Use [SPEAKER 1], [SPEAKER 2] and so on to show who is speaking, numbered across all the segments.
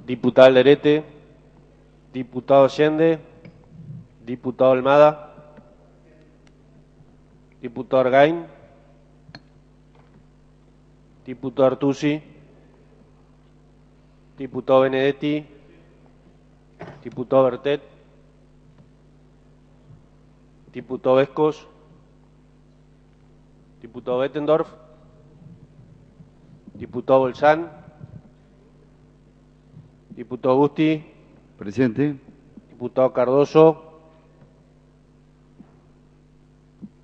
[SPEAKER 1] Diputado Lerete, diputado Allende, diputado Almada, diputado Argain, diputado Artusi, diputado Benedetti, diputado Bertet, diputado Vescos, diputado Bettendorf, diputado Bolsán, diputado Gusti,
[SPEAKER 2] Presente.
[SPEAKER 1] diputado Cardoso,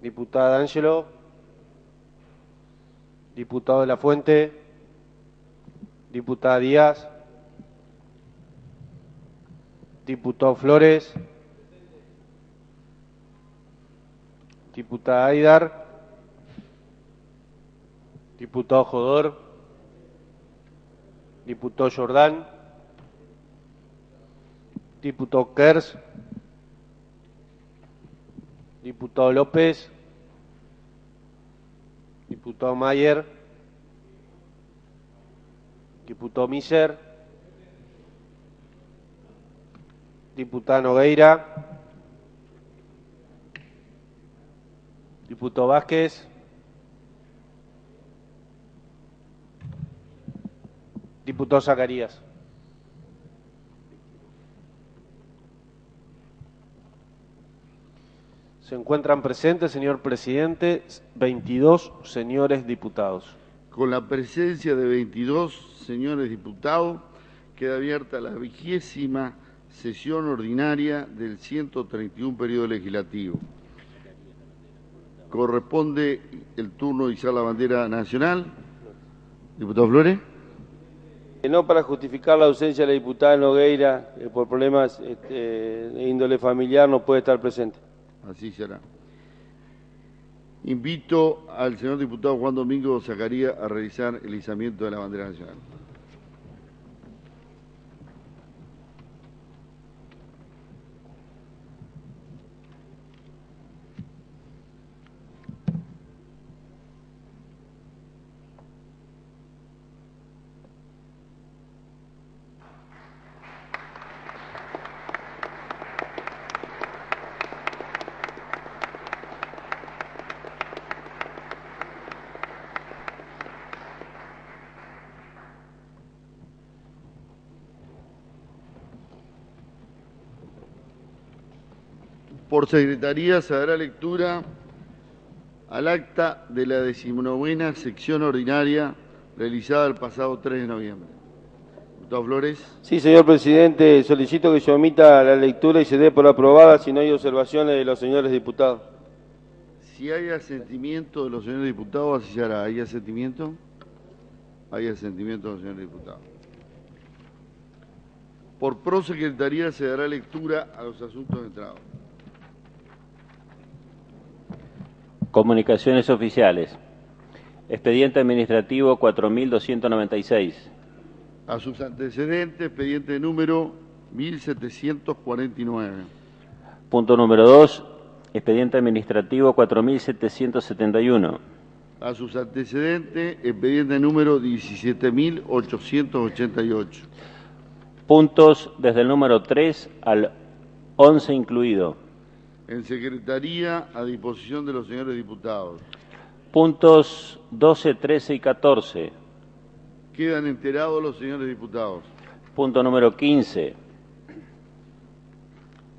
[SPEAKER 1] diputada D'Angelo, diputado de la Fuente, diputada Díaz, diputado Flores, diputada Aidar, diputado Jodor, diputado Jordán, diputado Kers, diputado López, diputado Mayer, diputado Miser, diputada Nogueira, diputado Vázquez, diputado Zacarías. Se encuentran presentes, señor presidente, 22 señores diputados.
[SPEAKER 2] Con la presencia de 22 señores diputados, queda abierta la 20ª sesión ordinaria del 131 periodo legislativo. Corresponde el turno de izar la bandera nacional. Diputado Flores.
[SPEAKER 3] No para justificar la ausencia de la diputada Nogueira, por problemas de índole familiar no puede estar presente.
[SPEAKER 2] Así será. Invito al señor diputado Juan Domingo Zacarías a realizar el izamiento de la bandera nacional. Por secretaría se dará lectura al acta de la 19ª sección ordinaria realizada el pasado 3 de noviembre. Diputado Flores.
[SPEAKER 3] Sí, señor presidente, solicito que se omita la lectura y se dé por aprobada si no hay observaciones de los señores diputados.
[SPEAKER 2] Si hay asentimiento de los señores diputados, así se hará. ¿Hay asentimiento? Hay asentimiento de los señores diputados. Por prosecretaría se dará lectura a los asuntos entrados.
[SPEAKER 4] Comunicaciones oficiales. Expediente administrativo 4296.
[SPEAKER 2] A sus antecedentes, expediente número 1749.
[SPEAKER 4] Punto número 2. Expediente administrativo 4771.
[SPEAKER 2] A sus antecedentes, expediente número 17888.
[SPEAKER 4] Puntos desde el número 3 al 11 incluido.
[SPEAKER 2] En secretaría, a disposición de los señores diputados.
[SPEAKER 4] Puntos 12, 13 y 14.
[SPEAKER 2] Quedan enterados los señores diputados.
[SPEAKER 4] Punto número 15.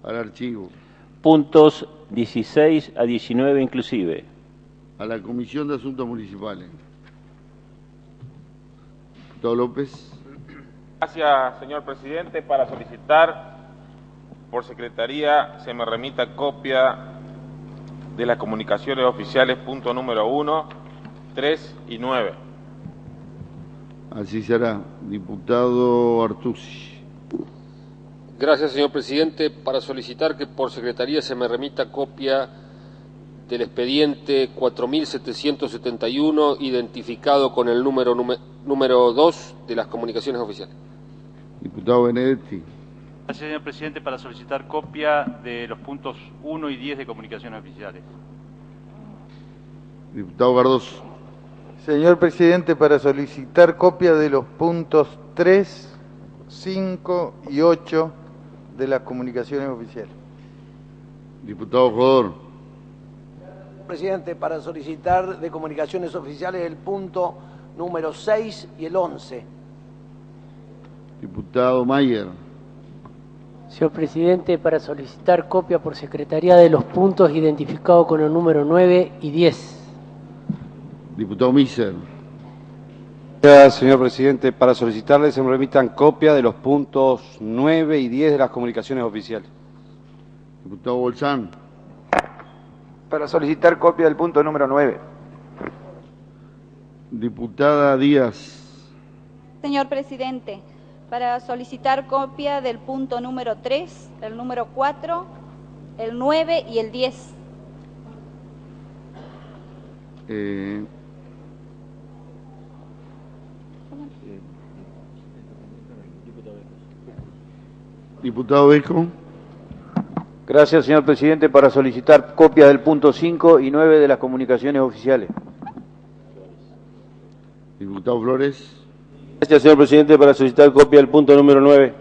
[SPEAKER 2] Al archivo.
[SPEAKER 4] Puntos 16 a 19 inclusive.
[SPEAKER 2] A la Comisión de Asuntos Municipales. Diputado López.
[SPEAKER 5] Gracias, señor presidente. Para solicitar por secretaría se me remita copia de las comunicaciones oficiales punto número 1, 3 y 9.
[SPEAKER 2] Así será. Diputado Artusi.
[SPEAKER 6] Gracias, señor presidente. Para solicitar que por secretaría se me remita copia del expediente 4771, identificado con el número 2 de las comunicaciones oficiales.
[SPEAKER 2] Diputado Benedetti.
[SPEAKER 7] Gracias, señor presidente, para solicitar copia de los puntos 1 y 10 de comunicaciones oficiales.
[SPEAKER 2] Diputado Cardoso.
[SPEAKER 8] Señor presidente, para solicitar copia de los puntos 3, 5 y 8 de las comunicaciones oficiales.
[SPEAKER 2] Diputado Jodor.
[SPEAKER 9] Presidente, para solicitar de comunicaciones oficiales el punto número 6 y el 11.
[SPEAKER 2] Diputado Mayer.
[SPEAKER 10] Señor Presidente, para solicitar copia por Secretaría de los puntos identificados con el número 9 y 10.
[SPEAKER 2] Diputado Miser.
[SPEAKER 11] Gracias, señor Presidente. Para solicitarle se me remitan copia de los puntos 9 y 10 de las comunicaciones oficiales.
[SPEAKER 2] Diputado Bolsán.
[SPEAKER 12] Para solicitar copia del punto número 9.
[SPEAKER 2] Diputada Díaz.
[SPEAKER 13] Señor Presidente, para solicitar copia del punto número 3, el número 4, el 9 y el 10.
[SPEAKER 2] Diputado Beco.
[SPEAKER 4] Gracias, señor Presidente, para solicitar copia del punto 5 y 9 de las comunicaciones oficiales.
[SPEAKER 2] Diputado Flores.
[SPEAKER 3] Gracias, señor Presidente, para solicitar copia del punto número 9.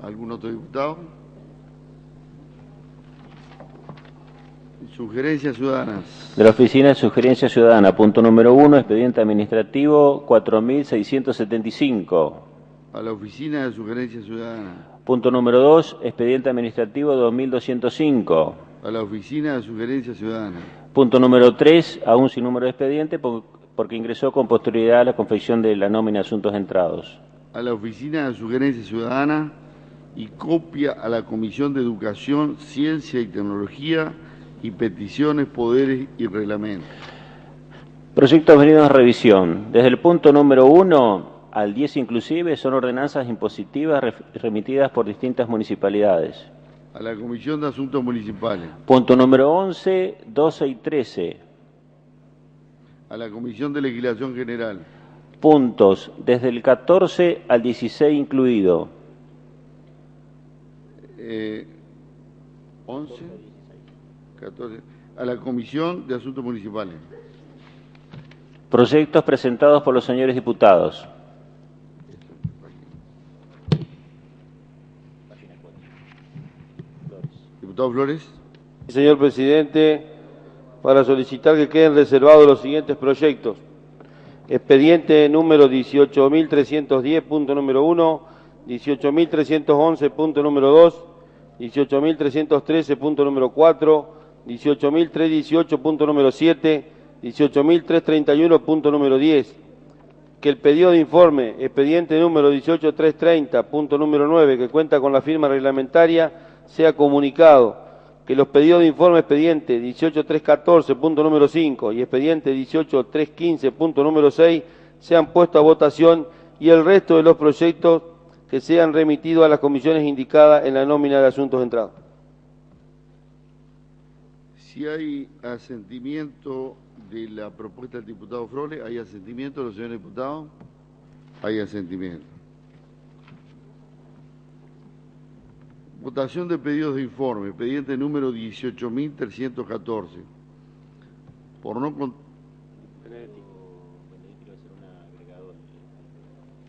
[SPEAKER 2] ¿Algún otro diputado? Sugerencias ciudadanas.
[SPEAKER 4] De la Oficina de Sugerencia Ciudadana, punto número 1, expediente administrativo 4675.
[SPEAKER 2] A la Oficina de Sugerencia Ciudadana.
[SPEAKER 4] Punto número 2, expediente administrativo 2205.
[SPEAKER 2] A la Oficina de Sugerencia Ciudadana.
[SPEAKER 4] Punto número 3, aún sin número de expediente, porque ingresó con posterioridad a la confección de la nómina de asuntos entrados.
[SPEAKER 2] A la Oficina de Sugerencia Ciudadana y copia a la Comisión de Educación, Ciencia y Tecnología y peticiones, poderes y reglamentos.
[SPEAKER 4] Proyectos venidos a revisión. Desde el punto número 1 al 10 inclusive son ordenanzas impositivas remitidas por distintas municipalidades.
[SPEAKER 2] A la Comisión de Asuntos Municipales.
[SPEAKER 4] Punto número 11, 12 y 13.
[SPEAKER 2] A la Comisión de Legislación General.
[SPEAKER 4] Puntos desde el 14 al 16 incluido.
[SPEAKER 2] 11, 14. A la Comisión de Asuntos Municipales.
[SPEAKER 4] Proyectos presentados por los señores diputados.
[SPEAKER 2] Diputado Flores.
[SPEAKER 3] Señor Presidente, para solicitar que queden reservados los siguientes proyectos. Expediente número 18.310, punto número 1, 18.311, punto número 2, 18.313, punto número 4, 18.318, punto número 7, 18.331, punto número 10. Que el pedido de informe, expediente número 18.330, punto número 9, que cuenta con la firma reglamentaria, sea comunicado. Que los pedidos de informe expediente 18.314, punto número 5 y expediente 18.315, punto número 6 sean puestos a votación y el resto de los proyectos que sean remitidos a las comisiones indicadas en la nómina de asuntos entrados.
[SPEAKER 2] Si hay asentimiento de la propuesta del diputado Flores, ¿hay asentimiento de los señores diputados? Hay asentimiento. Votación de pedidos de informe, expediente número 18.314. Por no...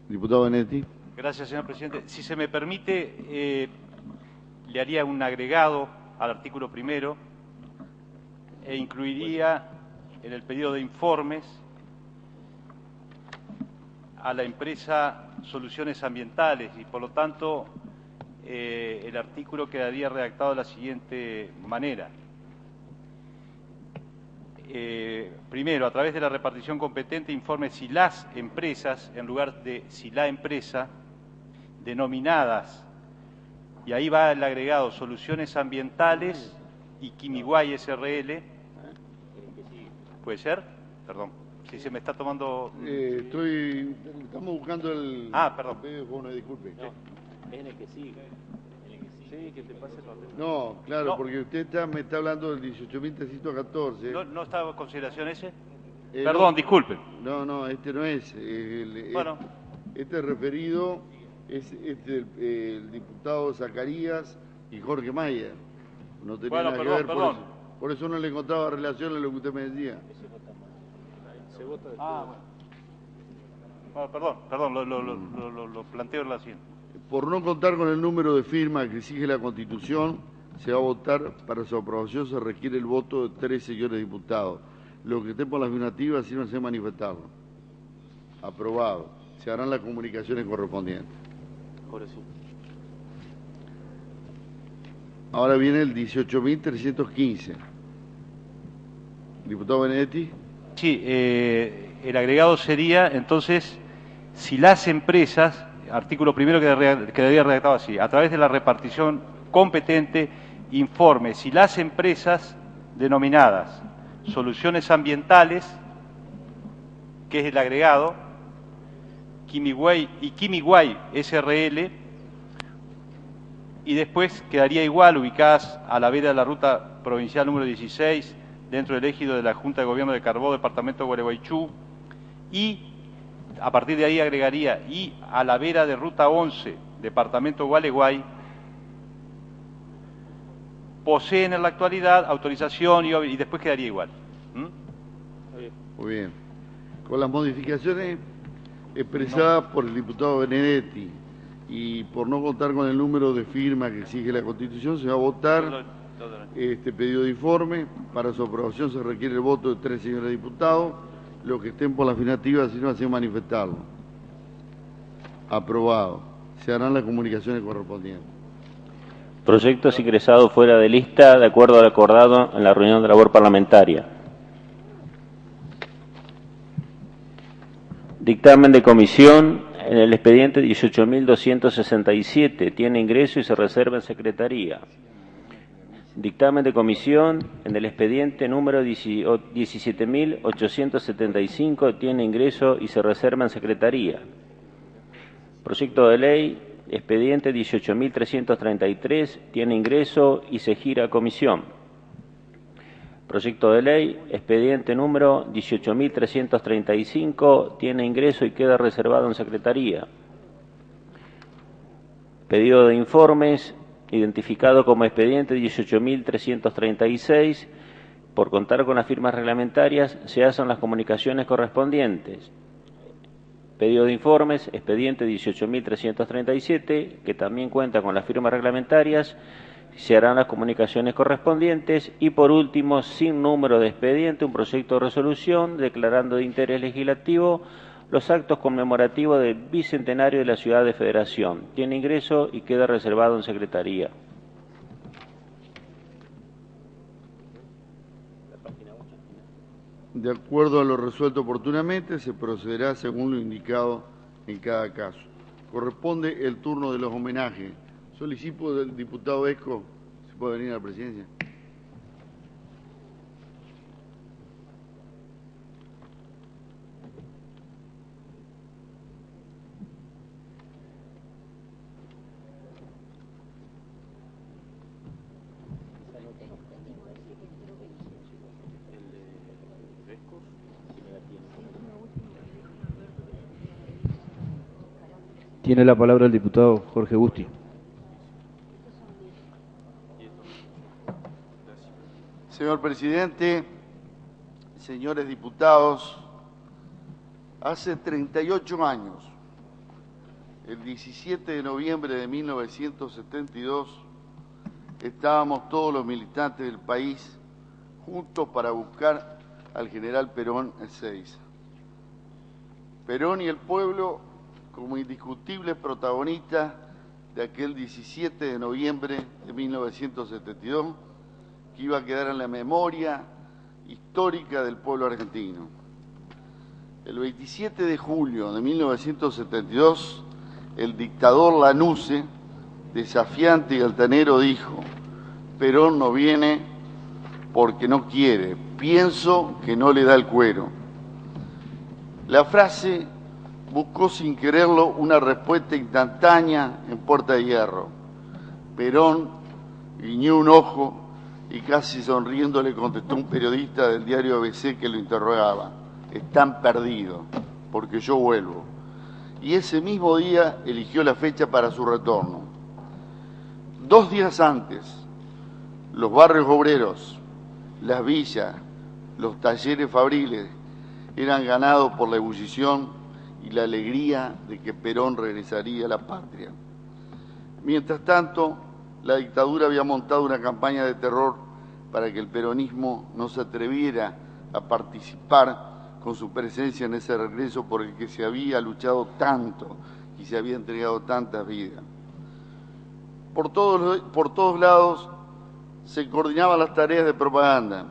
[SPEAKER 2] Diputado Benetti.
[SPEAKER 7] Gracias, señor Presidente. Si se me permite, le haría un agregado al artículo primero e incluiría en el pedido de informes a la empresa Soluciones Ambientales y, por lo tanto, el artículo quedaría redactado de la siguiente manera. Primero, a través de la repartición competente, informe si las empresas, en lugar de si la empresa, denominadas, y ahí va el agregado Soluciones Ambientales y Quimiguay SRL. ¿Puede ser? Perdón, si se me está tomando...
[SPEAKER 2] Estamos buscando el...
[SPEAKER 7] perdón.
[SPEAKER 2] Bueno, disculpe.
[SPEAKER 4] No, es en el que sigue. Sí, que te pase el papel.
[SPEAKER 2] No, claro, porque usted me está hablando del 18.314.
[SPEAKER 7] ¿No estaba en consideración ese? Perdón, disculpe.
[SPEAKER 2] No, este no es.
[SPEAKER 7] Bueno.
[SPEAKER 2] Este referido es el diputado Zacarías y Jorge Mayer. No tenía nada que ver, por eso no le encontraba relación a lo que usted me decía.
[SPEAKER 7] Bueno. Perdón, lo planteo en la siguiente.
[SPEAKER 2] Por no contar con el número de firmas que exige la Constitución, se va a votar. Para su aprobación se requiere el voto de 3 señores diputados. Los que estén por la afirmativa, sírvanse a manifestarlo. Aprobado. Se harán las comunicaciones correspondientes.
[SPEAKER 1] Ahora sí.
[SPEAKER 2] Ahora viene el 18.315. Diputado Benedetti.
[SPEAKER 7] Sí, el agregado sería, entonces, si las empresas, artículo primero quedaría redactado así, a través de la repartición competente, informe si las empresas denominadas Soluciones Ambientales, que es el agregado, Quimiguay y Quimiguay SRL, y después quedaría igual, ubicadas a la vera de la ruta provincial número 16, dentro del ejido de la Junta de Gobierno de Carbó, departamento de Gualeguaychú, y a partir de ahí agregaría, y a la vera de ruta 11, departamento de Gualeguay, poseen en la actualidad autorización y después quedaría igual.
[SPEAKER 2] Muy bien. Con las modificaciones expresadas por el diputado Benedetti y por no contar con el número de firmas que exige la Constitución, se va a votar este pedido de informe. Para su aprobación se requiere el voto de 3 señores diputados. Los que estén por la afirmativa, si no, hacen manifestarlo. Aprobado. Se harán las comunicaciones correspondientes.
[SPEAKER 4] Proyectos ingresados fuera de lista de acuerdo al acordado en la reunión de labor parlamentaria. Dictamen de comisión en el expediente 18.267. Tiene ingreso y se reserva en secretaría. Dictamen de comisión en el expediente número 17.875. Tiene ingreso y se reserva en secretaría. Proyecto de ley, expediente 18.333. Tiene ingreso y se gira a comisión. Proyecto de ley, expediente número 18.335, tiene ingreso y queda reservado en secretaría. Pedido de informes, identificado como expediente 18.336, por contar con las firmas reglamentarias, se hacen las comunicaciones correspondientes. Pedido de informes, expediente 18.337, que también cuenta con las firmas reglamentarias, se harán las comunicaciones correspondientes. Y por último, sin número de expediente, un proyecto de resolución declarando de interés legislativo los actos conmemorativos del bicentenario de la ciudad de Federación. Tiene ingreso y queda reservado en secretaría.
[SPEAKER 2] De acuerdo a lo resuelto oportunamente, se procederá según lo indicado en cada caso. Corresponde el turno de los homenajes. Solicito del diputado Esco, ¿se puede venir a la presidencia?
[SPEAKER 14] Tiene la palabra el diputado Jorge Busti.
[SPEAKER 2] Señor presidente, señores diputados, hace 38 años, el 17 de noviembre de 1972, estábamos todos los militantes del país juntos para buscar al general Perón en Ezeiza. Perón y el pueblo como indiscutibles protagonistas de aquel 17 de noviembre de 1972, que iba a quedar en la memoria histórica del pueblo argentino. El 27 de julio de 1972, el dictador Lanusse, desafiante y altanero, dijo: Perón no viene porque no quiere, pienso que no le da el cuero. La frase buscó sin quererlo una respuesta instantánea en Puerta de Hierro. Perón guiñó un ojo y casi sonriendo le contestó un periodista del diario ABC que lo interrogaba: están perdidos, porque yo vuelvo. Y ese mismo día eligió la fecha para su retorno. 2 días antes, los barrios obreros, las villas, los talleres fabriles eran ganados por la ebullición y la alegría de que Perón regresaría a la patria. Mientras tanto, la dictadura había montado una campaña de terror para que el peronismo no se atreviera a participar con su presencia en ese regreso por el que se había luchado tanto y se había entregado tantas vidas. Por todos lados se coordinaban las tareas de propaganda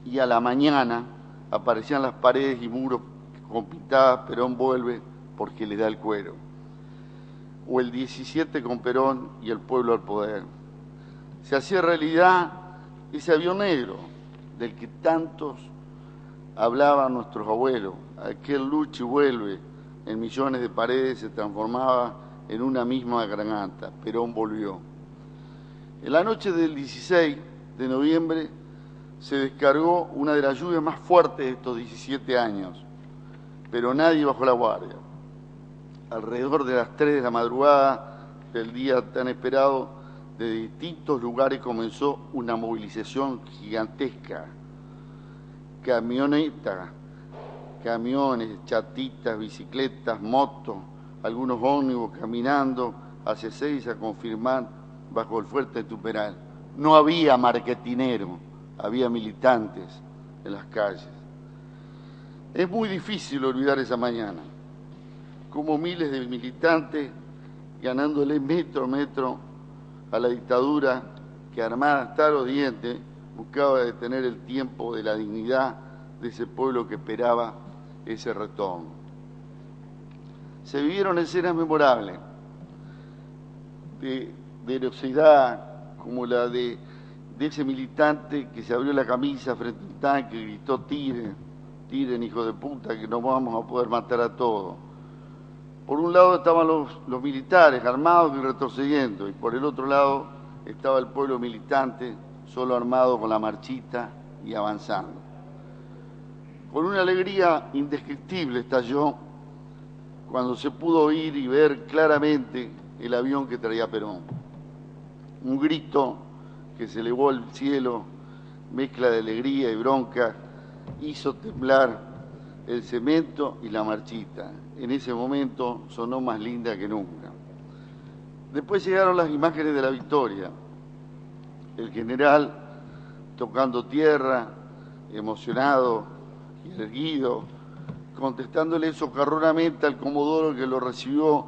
[SPEAKER 2] y a la mañana aparecían las paredes y muros con pintadas "Perón vuelve porque le da el cuero", o el 17 con Perón y el pueblo al poder. Se hacía realidad ese avión negro del que tantos hablaban nuestros abuelos. Aquel lucha y vuelve en millones de paredes se transformaba en una misma garganta. Perón volvió. En la noche del 16 de noviembre se descargó una de las lluvias más fuertes de estos 17 años, pero nadie bajó la guardia. Alrededor de las 3 de la madrugada del día tan esperado, de distintos lugares comenzó una movilización gigantesca. Camiones, chatitas, bicicletas, motos, algunos ómnibus caminando hacia Ezeiza a confirmar bajo el fuerte Tuperal. No había marketinero, había militantes en las calles. Es muy difícil olvidar esa mañana, como miles de militantes ganándole metro a metro a la dictadura que, armada hasta los dientes, buscaba detener el tiempo de la dignidad de ese pueblo que esperaba ese retorno. Se vivieron escenas memorables de heroicidad, como la de ese militante que se abrió la camisa frente a un tanque y gritó: "Tiren, tiren, hijo de puta, que nos vamos a poder matar a todos". Por un lado estaban los militares armados y retrocediendo, y por el otro lado estaba el pueblo militante, solo armado con la marchita y avanzando. Con una alegría indescriptible estalló cuando se pudo oír y ver claramente el avión que traía Perón. Un grito que se elevó al cielo, mezcla de alegría y bronca, hizo temblar el cemento y la marchita. En ese momento sonó más linda que nunca. Después llegaron las imágenes de la victoria. El general tocando tierra, emocionado y erguido, contestándole socarronamente al comodoro que lo recibió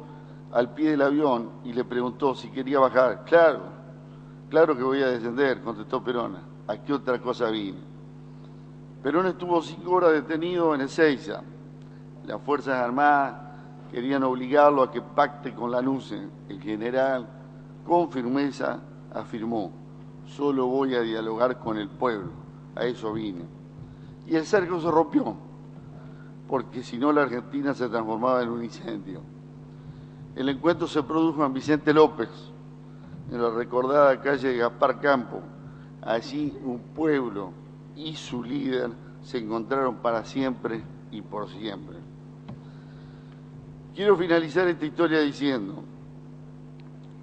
[SPEAKER 2] al pie del avión y le preguntó si quería bajar. Claro que voy a descender, contestó Perón. ¿A qué otra cosa vine? Perón estuvo 5 horas detenido en Ezeiza. Las Fuerzas Armadas querían obligarlo a que pacte con la LUCE. El general, con firmeza, afirmó: "Solo voy a dialogar con el pueblo, a eso vine". Y el cerco se rompió, porque si no la Argentina se transformaba en un incendio. El encuentro se produjo en Vicente López, en la recordada calle de Gaspar Campo. Allí un pueblo y su líder se encontraron para siempre y por siempre. Quiero finalizar esta historia diciendo: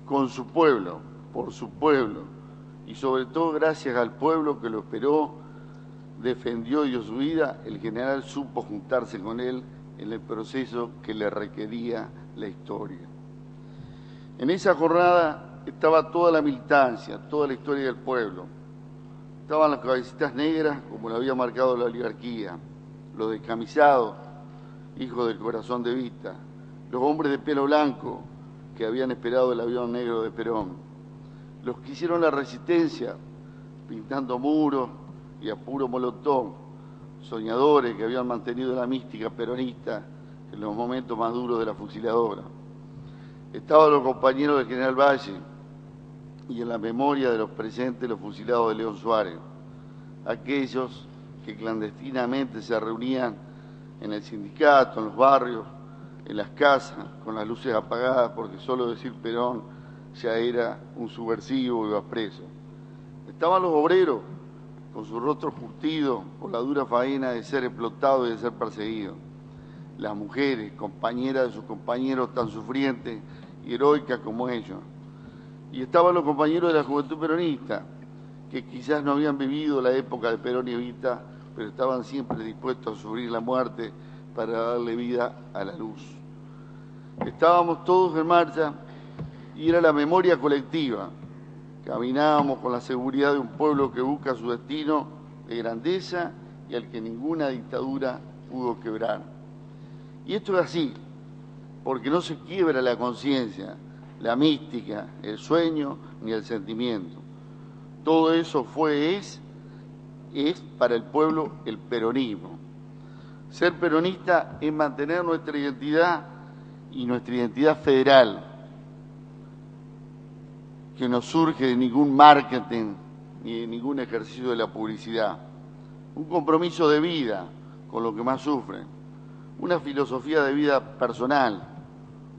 [SPEAKER 2] con su pueblo, por su pueblo, y sobre todo gracias al pueblo que lo esperó, defendió y dio su vida, el general supo juntarse con él en el proceso que le requería la historia. En esa jornada estaba toda la militancia, toda la historia del pueblo. Estaban las cabecitas negras, como lo había marcado la oligarquía, los descamisados, hijos del corazón de Vita, los hombres de pelo blanco que habían esperado el avión negro de Perón, los que hicieron la resistencia, pintando muros y a puro molotov, soñadores que habían mantenido la mística peronista en los momentos más duros de la fusiladora. Estaban los compañeros del general Valle y en la memoria de los presentes los fusilados de León Suárez, aquellos que clandestinamente se reunían en el sindicato, en los barrios, en las casas, con las luces apagadas, porque solo decir Perón ya era un subversivo, iba preso. Estaban los obreros, con sus rostros curtidos por la dura faena de ser explotados y de ser perseguidos. Las mujeres, compañeras de sus compañeros tan sufrientes y heroicas como ellos. Y estaban los compañeros de la juventud peronista, que quizás no habían vivido la época de Perón y Evita, pero estaban siempre dispuestos a sufrir la muerte para darle vida a la luz. Estábamos todos en marcha y era la memoria colectiva. Caminábamos con la seguridad de un pueblo que busca su destino de grandeza y al que ninguna dictadura pudo quebrar. Y esto es así, porque no se quiebra la conciencia, la mística, el sueño ni el sentimiento. Todo eso es para el pueblo el peronismo. Ser peronista es mantener nuestra identidad y nuestra identidad federal, que no surge de ningún marketing ni de ningún ejercicio de la publicidad. Un compromiso de vida con lo que más sufren, una filosofía de vida personal,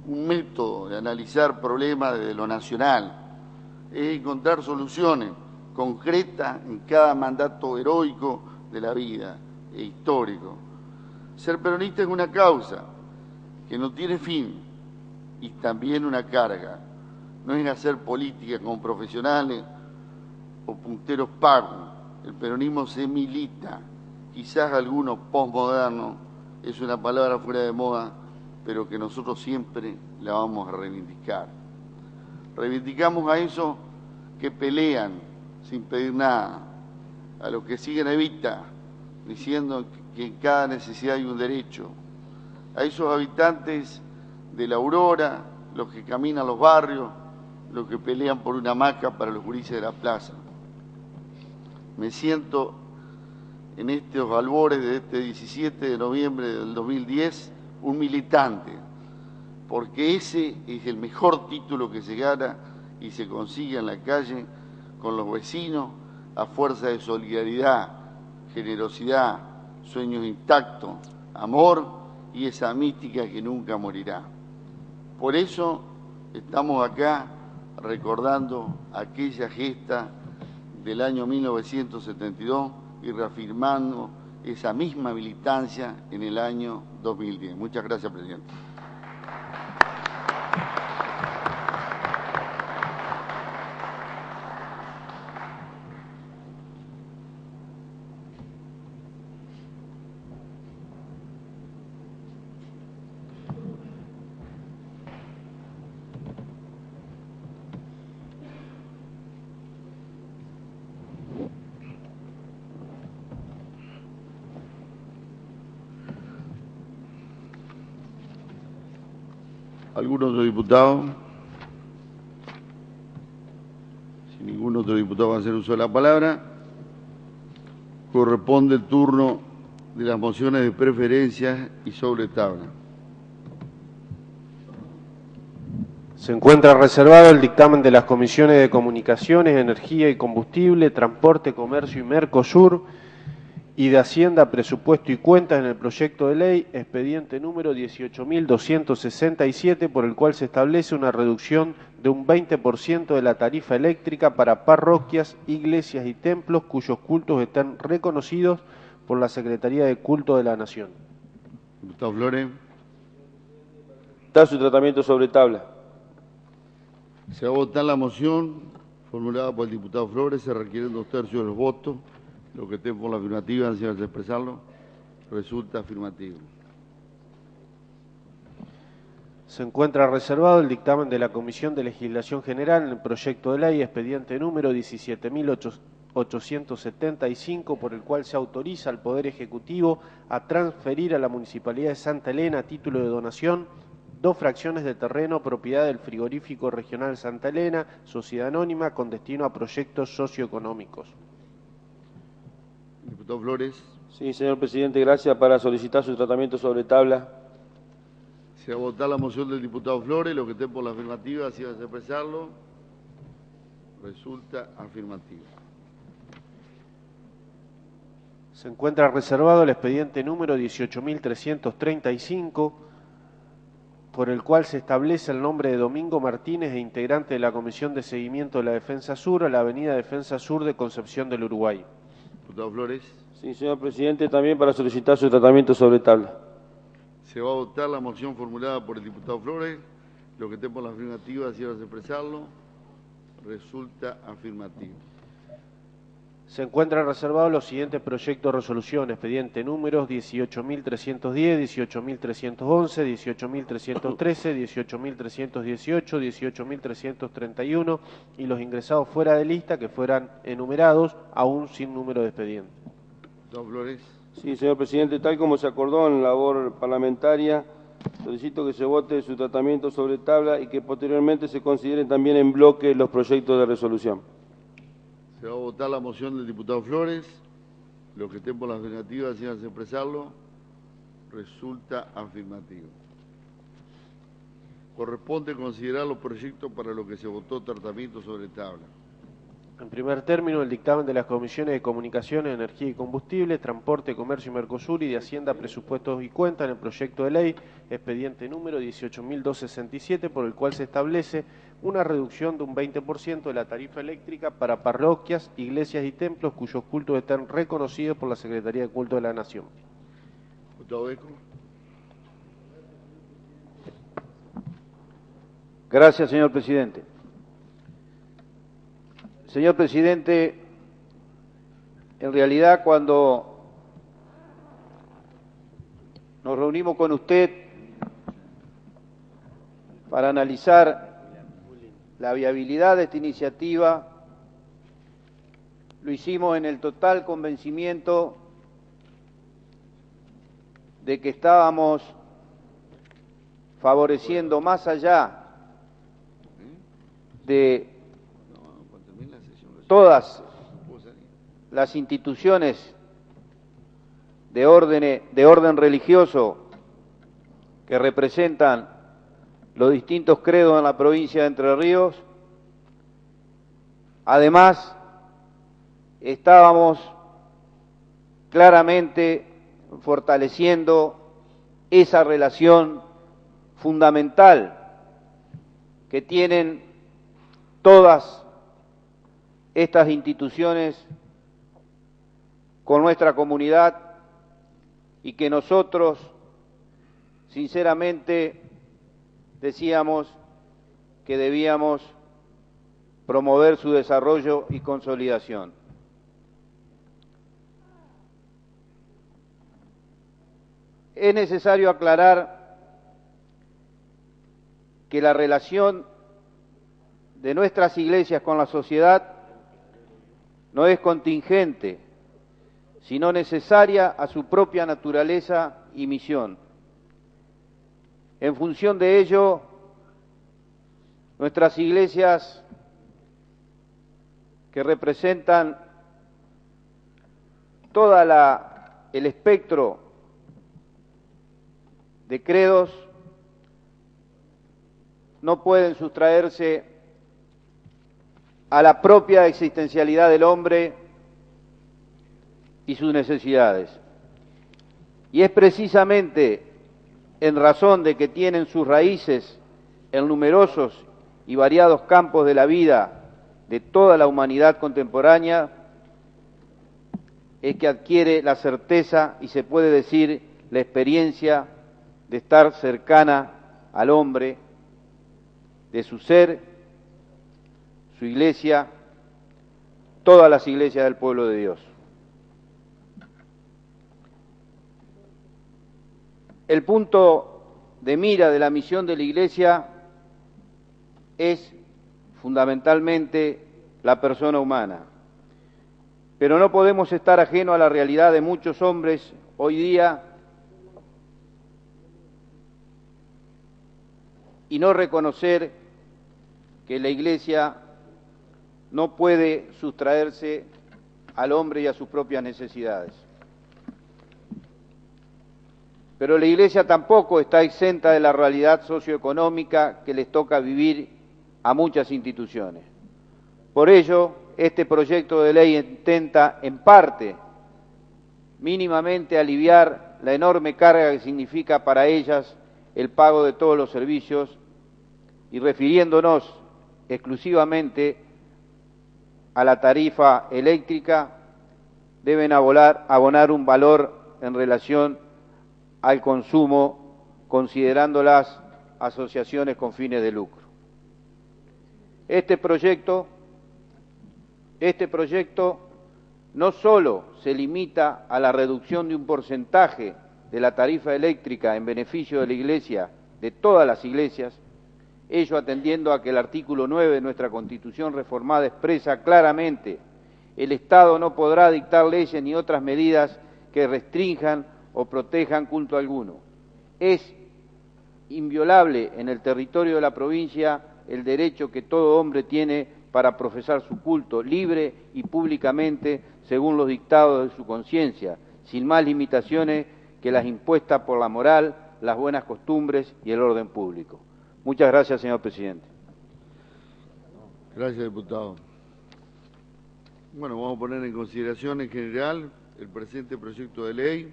[SPEAKER 2] un método de analizar problemas desde lo nacional, es encontrar soluciones concretas en cada mandato heroico de la vida e histórico. Ser peronista es una causa que no tiene fin y también una carga. No es hacer política con profesionales o punteros pagos. El peronismo se milita. Quizás algunos postmodernos es una palabra fuera de moda, pero que nosotros siempre la vamos a reivindicar. Reivindicamos a esos que pelean sin pedir nada, a los que siguen a Evita, diciendo que en cada necesidad hay un derecho, a esos habitantes de la Aurora, los que caminan los barrios, los que pelean por una hamaca para los gurises de la plaza. Me siento en estos albores de este 17 de noviembre del 2010 un militante, porque ese es el mejor título que se gana y se consigue en la calle con los vecinos a fuerza de solidaridad, generosidad, sueños intactos, amor y esa mística que nunca morirá. Por eso estamos acá recordando aquella gesta del año 1972 y reafirmando esa misma militancia en el año 2010. Muchas gracias, presidente. ¿Algún otro diputado? Si ningún otro diputado va a hacer uso de la palabra, corresponde el turno de las mociones de preferencias y sobre tabla.
[SPEAKER 1] Se encuentra reservado el dictamen de las comisiones de Comunicaciones, Energía y Combustible, Transporte, Comercio y Mercosur y de Hacienda, Presupuesto y Cuentas en el proyecto de ley, expediente número 18.267, por el cual se establece una reducción de un 20% de la tarifa eléctrica para parroquias, iglesias y templos cuyos cultos están reconocidos por la Secretaría de Culto de la Nación.
[SPEAKER 2] Diputado Flores.
[SPEAKER 3] Da su tratamiento sobre tabla.
[SPEAKER 2] Se va a votar la moción formulada por el diputado Flores. Se requieren 2/3 de los votos. Lo que estén por la afirmativa, antes de expresarlo, resulta afirmativo.
[SPEAKER 1] Se encuentra reservado el dictamen de la Comisión de Legislación General en el proyecto de ley, expediente número 17.875, por el cual se autoriza al Poder Ejecutivo a transferir a la Municipalidad de Santa Elena, a título de donación, 2 fracciones de terreno propiedad del Frigorífico Regional Santa Elena, sociedad anónima, con destino a proyectos socioeconómicos.
[SPEAKER 2] Diputado Flores.
[SPEAKER 3] Sí, señor presidente, gracias. Para solicitar su tratamiento sobre tabla.
[SPEAKER 2] Se va a votar la moción del diputado Flores. Lo que esté por la afirmativa, si vas a expresarlo, resulta afirmativo.
[SPEAKER 1] Se encuentra reservado el expediente número 18.335, por el cual se establece el nombre de Domingo Martínez, integrante de la Comisión de Seguimiento de la Defensa Sur, a la Avenida Defensa Sur de Concepción del Uruguay.
[SPEAKER 2] Diputado Flores.
[SPEAKER 3] Sí, señor presidente, también para solicitar su tratamiento sobre tabla.
[SPEAKER 2] Se va a votar la moción formulada por el diputado Flores. Lo que esté por la afirmativa, si vas a expresarlo, resulta afirmativo.
[SPEAKER 1] Se encuentran reservados los siguientes proyectos de resolución, expediente números 18.310, 18.311, 18.313, 18.318, 18.331 y los ingresados fuera de lista que fueran enumerados, aún sin número de expediente.
[SPEAKER 2] Don Flores.
[SPEAKER 3] Sí, señor presidente, tal como se acordó en labor parlamentaria, solicito que se vote su tratamiento sobre tabla y que posteriormente se consideren también en bloque los proyectos de resolución.
[SPEAKER 2] Se va a votar la moción del diputado Flores. Los que estén por la afirmativa decidan expresarlo. Resulta afirmativo. Corresponde considerar los proyectos para los que se votó tratamiento sobre tabla.
[SPEAKER 1] En primer término, el dictamen de las comisiones de Comunicaciones, Energía y Combustible, Transporte, Comercio y Mercosur y de Hacienda, Presupuestos y Cuentas en el proyecto de ley, expediente número 18.267, por el cual se establece una reducción de un 20% de la tarifa eléctrica para parroquias, iglesias y templos cuyos cultos están reconocidos por la Secretaría de Culto de la Nación.
[SPEAKER 2] Diputado Beco.
[SPEAKER 14] Gracias, señor presidente. Señor presidente, en realidad cuando nos reunimos con usted para analizar la viabilidad de esta iniciativa, lo hicimos en el total convencimiento de que estábamos favoreciendo más allá de todas las instituciones de orden religioso que representan los distintos credos en la provincia de Entre Ríos. Además, estábamos claramente fortaleciendo esa relación fundamental que tienen todas estas instituciones con nuestra comunidad y que nosotros, sinceramente, decíamos que debíamos promover su desarrollo y consolidación. Es necesario aclarar que la relación de nuestras iglesias con la sociedad no es contingente, sino necesaria a su propia naturaleza y misión. En función de ello, nuestras iglesias, que representan todo el espectro de credos, no pueden sustraerse a la propia existencialidad del hombre y sus necesidades. Y es precisamente en razón de que tienen sus raíces en numerosos y variados campos de la vida de toda la humanidad contemporánea, es que adquiere la certeza y se puede decir la experiencia de estar cercana al hombre, de su ser, su iglesia, todas las iglesias del pueblo de Dios. El punto de mira de la misión de la iglesia es fundamentalmente la persona humana, pero no podemos estar ajenos a la realidad de muchos hombres hoy día y no reconocer que la iglesia no puede sustraerse al hombre y a sus propias necesidades. Pero la iglesia tampoco está exenta de la realidad socioeconómica que les toca vivir a muchas instituciones. Por ello, este proyecto de ley intenta, en parte, mínimamente aliviar la enorme carga que significa para ellas el pago de todos los servicios y refiriéndonos exclusivamente a la tarifa eléctrica, deben abonar un valor en relación al consumo, considerándolas asociaciones con fines de lucro. Este proyecto no solo se limita a la reducción de un porcentaje de la tarifa eléctrica en beneficio de la Iglesia, de todas las iglesias, ello atendiendo a que el artículo 9 de nuestra Constitución reformada expresa claramente: el Estado no podrá dictar leyes ni otras medidas que restrinjan o protejan culto alguno. Es inviolable en el territorio de la provincia el derecho que todo hombre tiene para profesar su culto libre y públicamente según los dictados de su conciencia, sin más limitaciones que las impuestas por la moral, las buenas costumbres y el orden público. Muchas gracias, señor presidente.
[SPEAKER 2] Gracias, diputado. Bueno, vamos a poner en consideración en general el presente proyecto de ley.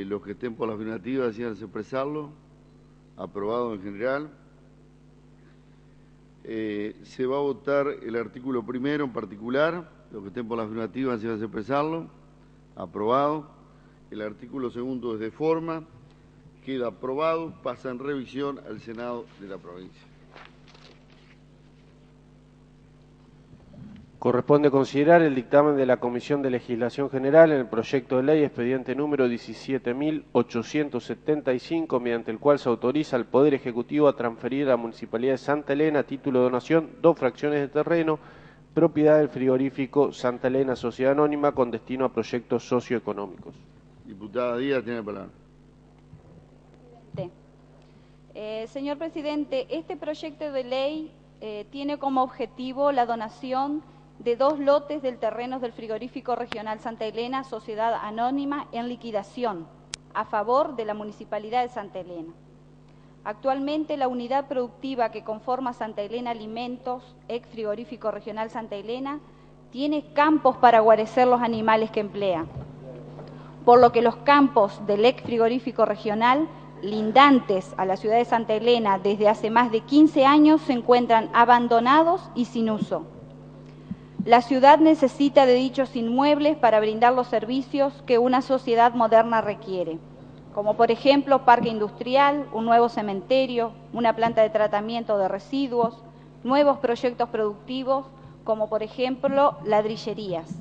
[SPEAKER 2] Los que estén por la afirmativa decían expresarlo. Aprobado en general. Se va a votar el artículo primero en particular. Los que estén por la afirmativa decían expresarlo. Aprobado. El artículo segundo es de forma. Queda aprobado. Pasa en revisión al Senado de la provincia.
[SPEAKER 1] Corresponde considerar el dictamen de la Comisión de Legislación General en el proyecto de ley expediente número 17.875, mediante el cual se autoriza al Poder Ejecutivo a transferir a la Municipalidad de Santa Elena, a título de donación, 2 fracciones de terreno, propiedad del frigorífico Santa Elena Sociedad Anónima, con destino a proyectos socioeconómicos.
[SPEAKER 2] Diputada Díaz, tiene la palabra.
[SPEAKER 13] Señor presidente, este proyecto de ley tiene como objetivo la donación de 2 lotes del terreno del frigorífico regional Santa Elena, Sociedad Anónima, en liquidación, a favor de la Municipalidad de Santa Elena. Actualmente la unidad productiva que conforma Santa Elena Alimentos, ex frigorífico regional Santa Elena, tiene campos para guarecer los animales que emplea, por lo que los campos del ex frigorífico regional lindantes a la ciudad de Santa Elena desde hace más de 15 años se encuentran abandonados y sin uso. La ciudad necesita de dichos inmuebles para brindar los servicios que una sociedad moderna requiere, como por ejemplo parque industrial, un nuevo cementerio, una planta de tratamiento de residuos, nuevos proyectos productivos, como por ejemplo ladrillerías.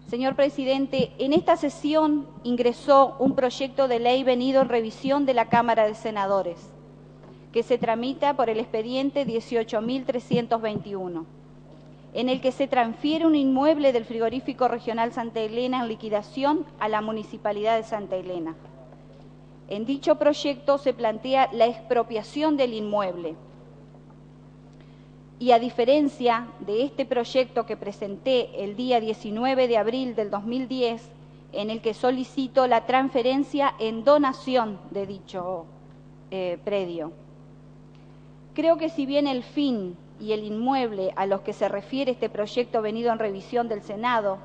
[SPEAKER 13] Señor presidente, en esta sesión ingresó un proyecto de ley venido en revisión de la Cámara de Senadores, que se tramita por el expediente 18.321, en el que se transfiere un inmueble del frigorífico regional Santa Elena en liquidación a la Municipalidad de Santa Elena. En dicho proyecto se plantea la expropiación del inmueble. Y a diferencia de este proyecto que presenté el día 19 de abril del 2010, en el que solicito la transferencia en donación de dicho predio. Creo que si bien el fin y el inmueble a los que se refiere este proyecto venido en revisión del Senado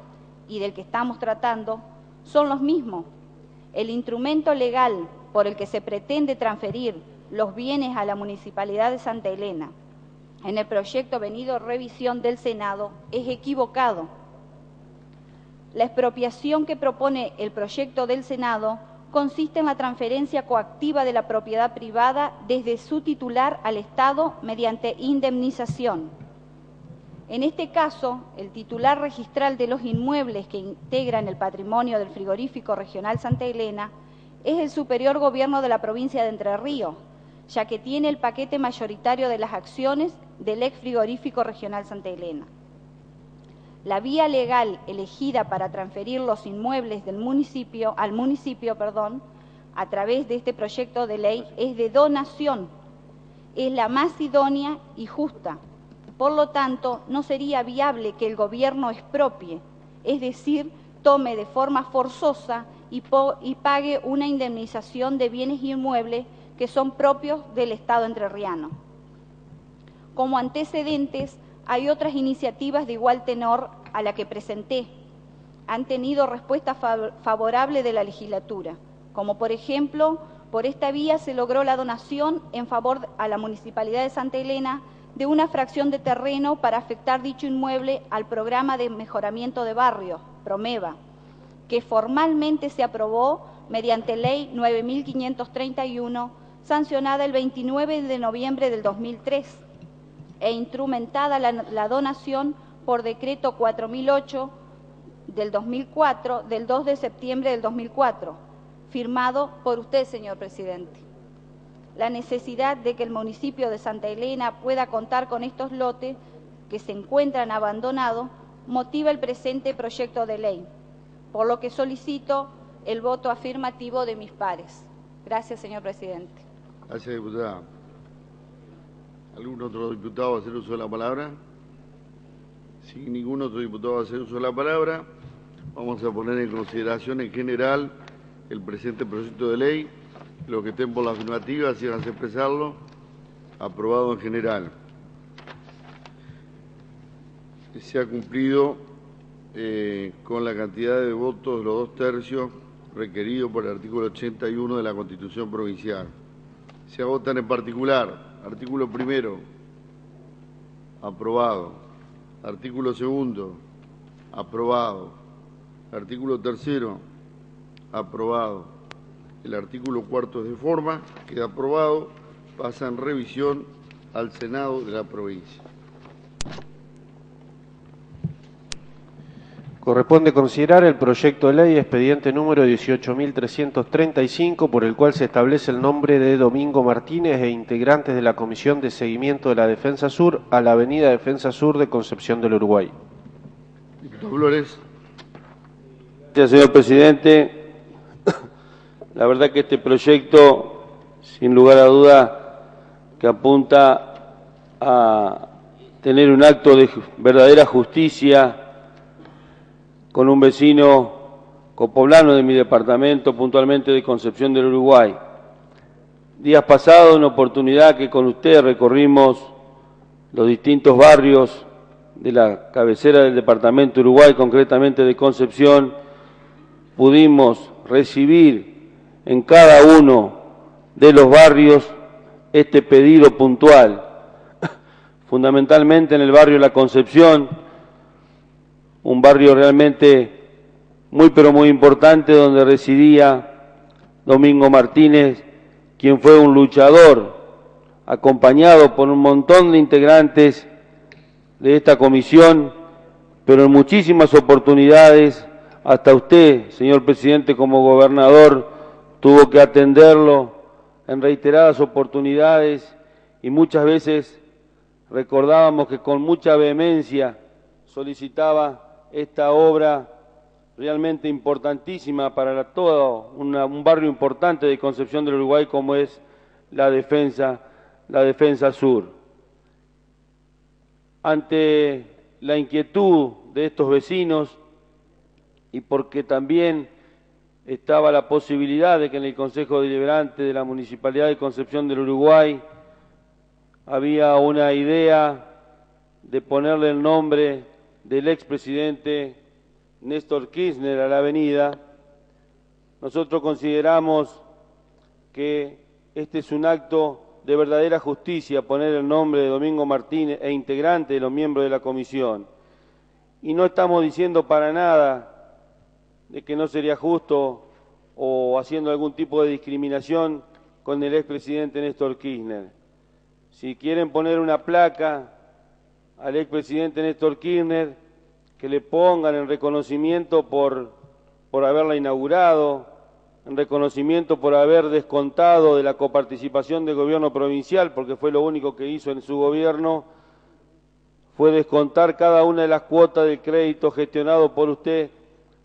[SPEAKER 13] y del que estamos tratando son los mismos, el instrumento legal por el que se pretende transferir los bienes a la Municipalidad de Santa Elena en el proyecto venido en revisión del Senado es equivocado. La expropiación que propone el proyecto del Senado consiste en la transferencia coactiva de la propiedad privada desde su titular al Estado mediante indemnización. En este caso, el titular registral de los inmuebles que integran el patrimonio del frigorífico regional Santa Elena es el Superior Gobierno de la provincia de Entre Ríos, ya que tiene el paquete mayoritario de las acciones del ex frigorífico regional Santa Elena. La vía legal elegida para transferir los inmuebles del municipio al municipio, a través de este proyecto de ley es de donación. Es la más idónea y justa. Por lo tanto, no sería viable que el gobierno expropie, es decir, tome de forma forzosa y pague una indemnización de bienes inmuebles que son propios del Estado entrerriano. Como antecedentes, hay otras iniciativas de igual tenor a la que presenté. Han tenido respuesta favorable de la legislatura, como por ejemplo, por esta vía se logró la donación en favor a la Municipalidad de Santa Elena de una fracción de terreno para afectar dicho inmueble al Programa de Mejoramiento de Barrios, PROMEVA, que formalmente se aprobó mediante Ley 9.531, sancionada el 29 de noviembre del 2003, e instrumentada la donación por decreto 4008 del 2004, del 2 de septiembre del 2004, firmado por usted, señor presidente. La necesidad de que el municipio de Santa Elena pueda contar con estos lotes que se encuentran abandonados motiva el presente proyecto de ley, por lo que solicito el voto afirmativo de mis pares. Gracias, señor presidente.
[SPEAKER 2] Gracias, diputada. ¿Algún otro diputado va a hacer uso de la palabra? Si ningún otro diputado va a hacer uso de la palabra, vamos a poner en consideración en general el presente proyecto de ley. Los que estén por la afirmativa, síganse expresarlo. Aprobado en general. Se ha cumplido con la cantidad de votos de los 2/3 requeridos por el artículo 81 de la Constitución Provincial. Se votan en particular. Artículo primero, aprobado. Artículo segundo, aprobado. Artículo tercero, aprobado. El artículo cuarto es de forma, queda aprobado, pasa en revisión al Senado de la provincia.
[SPEAKER 1] Corresponde considerar el proyecto de ley expediente número 18.335, por el cual se establece el nombre de Domingo Martínez e integrantes de la Comisión de Seguimiento de la Defensa Sur a la Avenida Defensa Sur de Concepción del Uruguay.
[SPEAKER 2] Diputado Flores.
[SPEAKER 3] Gracias, señor presidente. La verdad que este proyecto, sin lugar a duda, que apunta a tener un acto de verdadera justicia con un vecino copoblano de mi departamento, puntualmente de Concepción del Uruguay. Días pasados, una oportunidad que con usted recorrimos los distintos barrios de la cabecera del departamento Uruguay, concretamente de Concepción, pudimos recibir en cada uno de los barrios este pedido puntual, fundamentalmente en el barrio La Concepción, un barrio realmente muy pero muy importante donde residía Domingo Martínez, quien fue un luchador acompañado por un montón de integrantes de esta comisión, pero en muchísimas oportunidades, hasta usted, señor presidente, como gobernador, tuvo que atenderlo en reiteradas oportunidades y muchas veces recordábamos que con mucha vehemencia solicitaba esta obra realmente importantísima para todo un barrio importante de Concepción del Uruguay como es la Defensa Sur. Ante la inquietud de estos vecinos y porque también estaba la posibilidad de que en el Consejo Deliberante de la Municipalidad de Concepción del Uruguay había una idea de ponerle el nombre del expresidente Néstor Kirchner a la avenida, nosotros consideramos que este es un acto de verdadera justicia, poner el nombre de Domingo Martínez e integrante de los miembros de la comisión. Y no estamos diciendo para nada de que no sería justo o haciendo algún tipo de discriminación con el expresidente Néstor Kirchner. Si quieren poner una placa al expresidente Néstor Kirchner, que le pongan en reconocimiento por haberla inaugurado, en reconocimiento por haber descontado de la coparticipación del gobierno provincial, porque fue lo único que hizo en su gobierno, fue descontar cada una de las cuotas del crédito gestionado por usted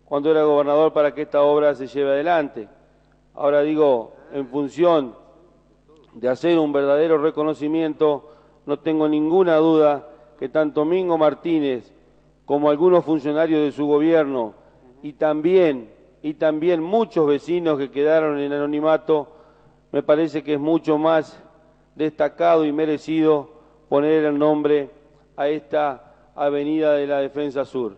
[SPEAKER 3] cuando era gobernador para que esta obra se lleve adelante. Ahora digo, en función de hacer un verdadero reconocimiento, no tengo ninguna duda que tanto Domingo Martínez como algunos funcionarios de su gobierno y también muchos vecinos que quedaron en anonimato, me parece que es mucho más destacado y merecido poner el nombre a esta avenida de la Defensa Sur.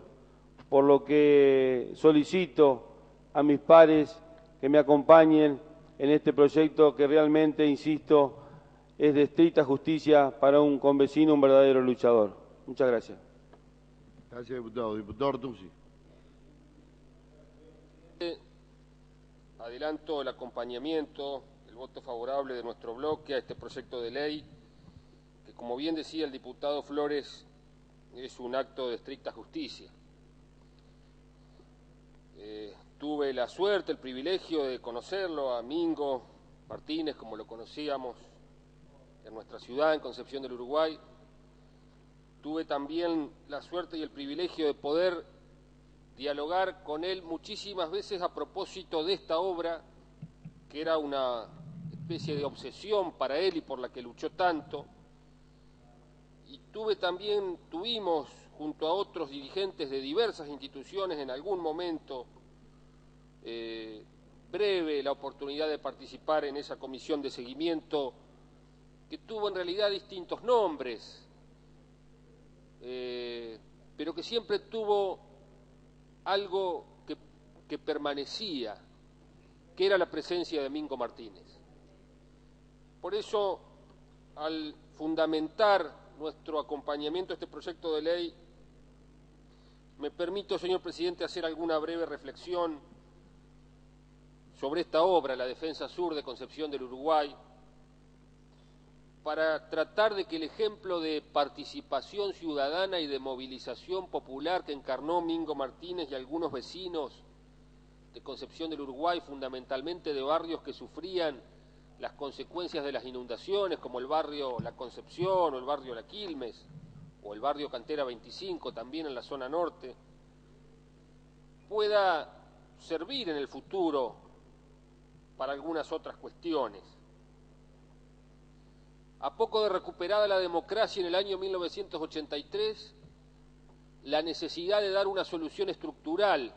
[SPEAKER 3] Por lo que solicito a mis pares que me acompañen en este proyecto que realmente, insisto, es de estricta justicia para un convecino, un verdadero luchador. Muchas gracias.
[SPEAKER 2] Gracias, diputado. Diputado Ortuzzi.
[SPEAKER 6] Adelanto el acompañamiento, el voto favorable de nuestro bloque a este proyecto de ley, que como bien decía el diputado Flores, es un acto de estricta justicia. Tuve la suerte, el privilegio de conocerlo a Mingo Martínez, como lo conocíamos en nuestra ciudad, en Concepción del Uruguay. Tuve también la suerte y el privilegio de poder dialogar con él muchísimas veces a propósito de esta obra, que era una especie de obsesión para él y por la que luchó tanto. Y tuvimos junto a otros dirigentes de diversas instituciones en algún momento breve la oportunidad de participar en esa comisión de seguimiento que tuvo en realidad distintos nombres, pero que siempre tuvo algo que permanecía, que era la presencia de Mingo Martínez. Por eso, al fundamentar nuestro acompañamiento a este proyecto de ley, me permito, señor presidente, hacer alguna breve reflexión sobre esta obra, la Defensa Sur de Concepción del Uruguay, para tratar de que el ejemplo de participación ciudadana y de movilización popular que encarnó Mingo Martínez y algunos vecinos de Concepción del Uruguay, fundamentalmente de barrios que sufrían las consecuencias de las inundaciones, como el barrio La Concepción o el barrio La Quilmes, o el barrio Cantera 25, también en la zona norte, pueda servir en el futuro para algunas otras cuestiones. A poco de recuperada la democracia en el año 1983, la necesidad de dar una solución estructural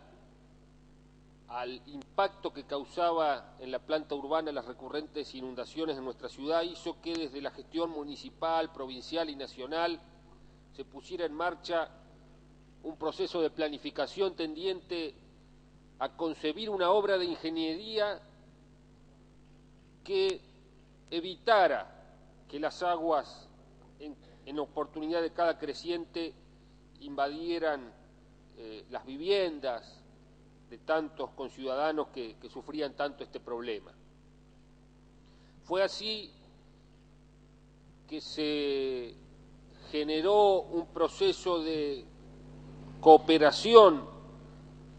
[SPEAKER 6] al impacto que causaba en la planta urbana las recurrentes inundaciones en nuestra ciudad hizo que desde la gestión municipal, provincial y nacional se pusiera en marcha un proceso de planificación tendiente a concebir una obra de ingeniería que evitara que las aguas en oportunidad de cada creciente invadieran las viviendas de tantos conciudadanos que sufrían tanto este problema. Fue así que se generó un proceso de cooperación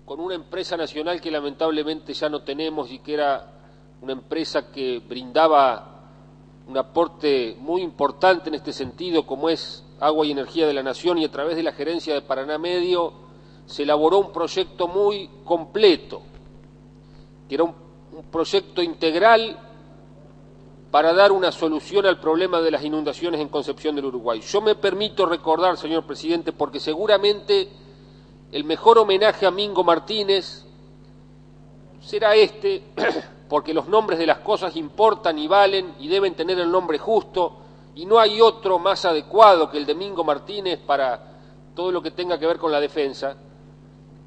[SPEAKER 6] con una empresa nacional que lamentablemente ya no tenemos y que era una empresa que brindaba un aporte muy importante en este sentido, como es Agua y Energía de la Nación, y a través de la gerencia de Paraná Medio se elaboró un proyecto muy completo, que era un proyecto integral para dar una solución al problema de las inundaciones en Concepción del Uruguay. Yo me permito recordar, señor presidente, porque seguramente el mejor homenaje a Mingo Martínez será este, porque los nombres de las cosas importan y valen y deben tener el nombre justo, y no hay otro más adecuado que el de Mingo Martínez para todo lo que tenga que ver con la defensa.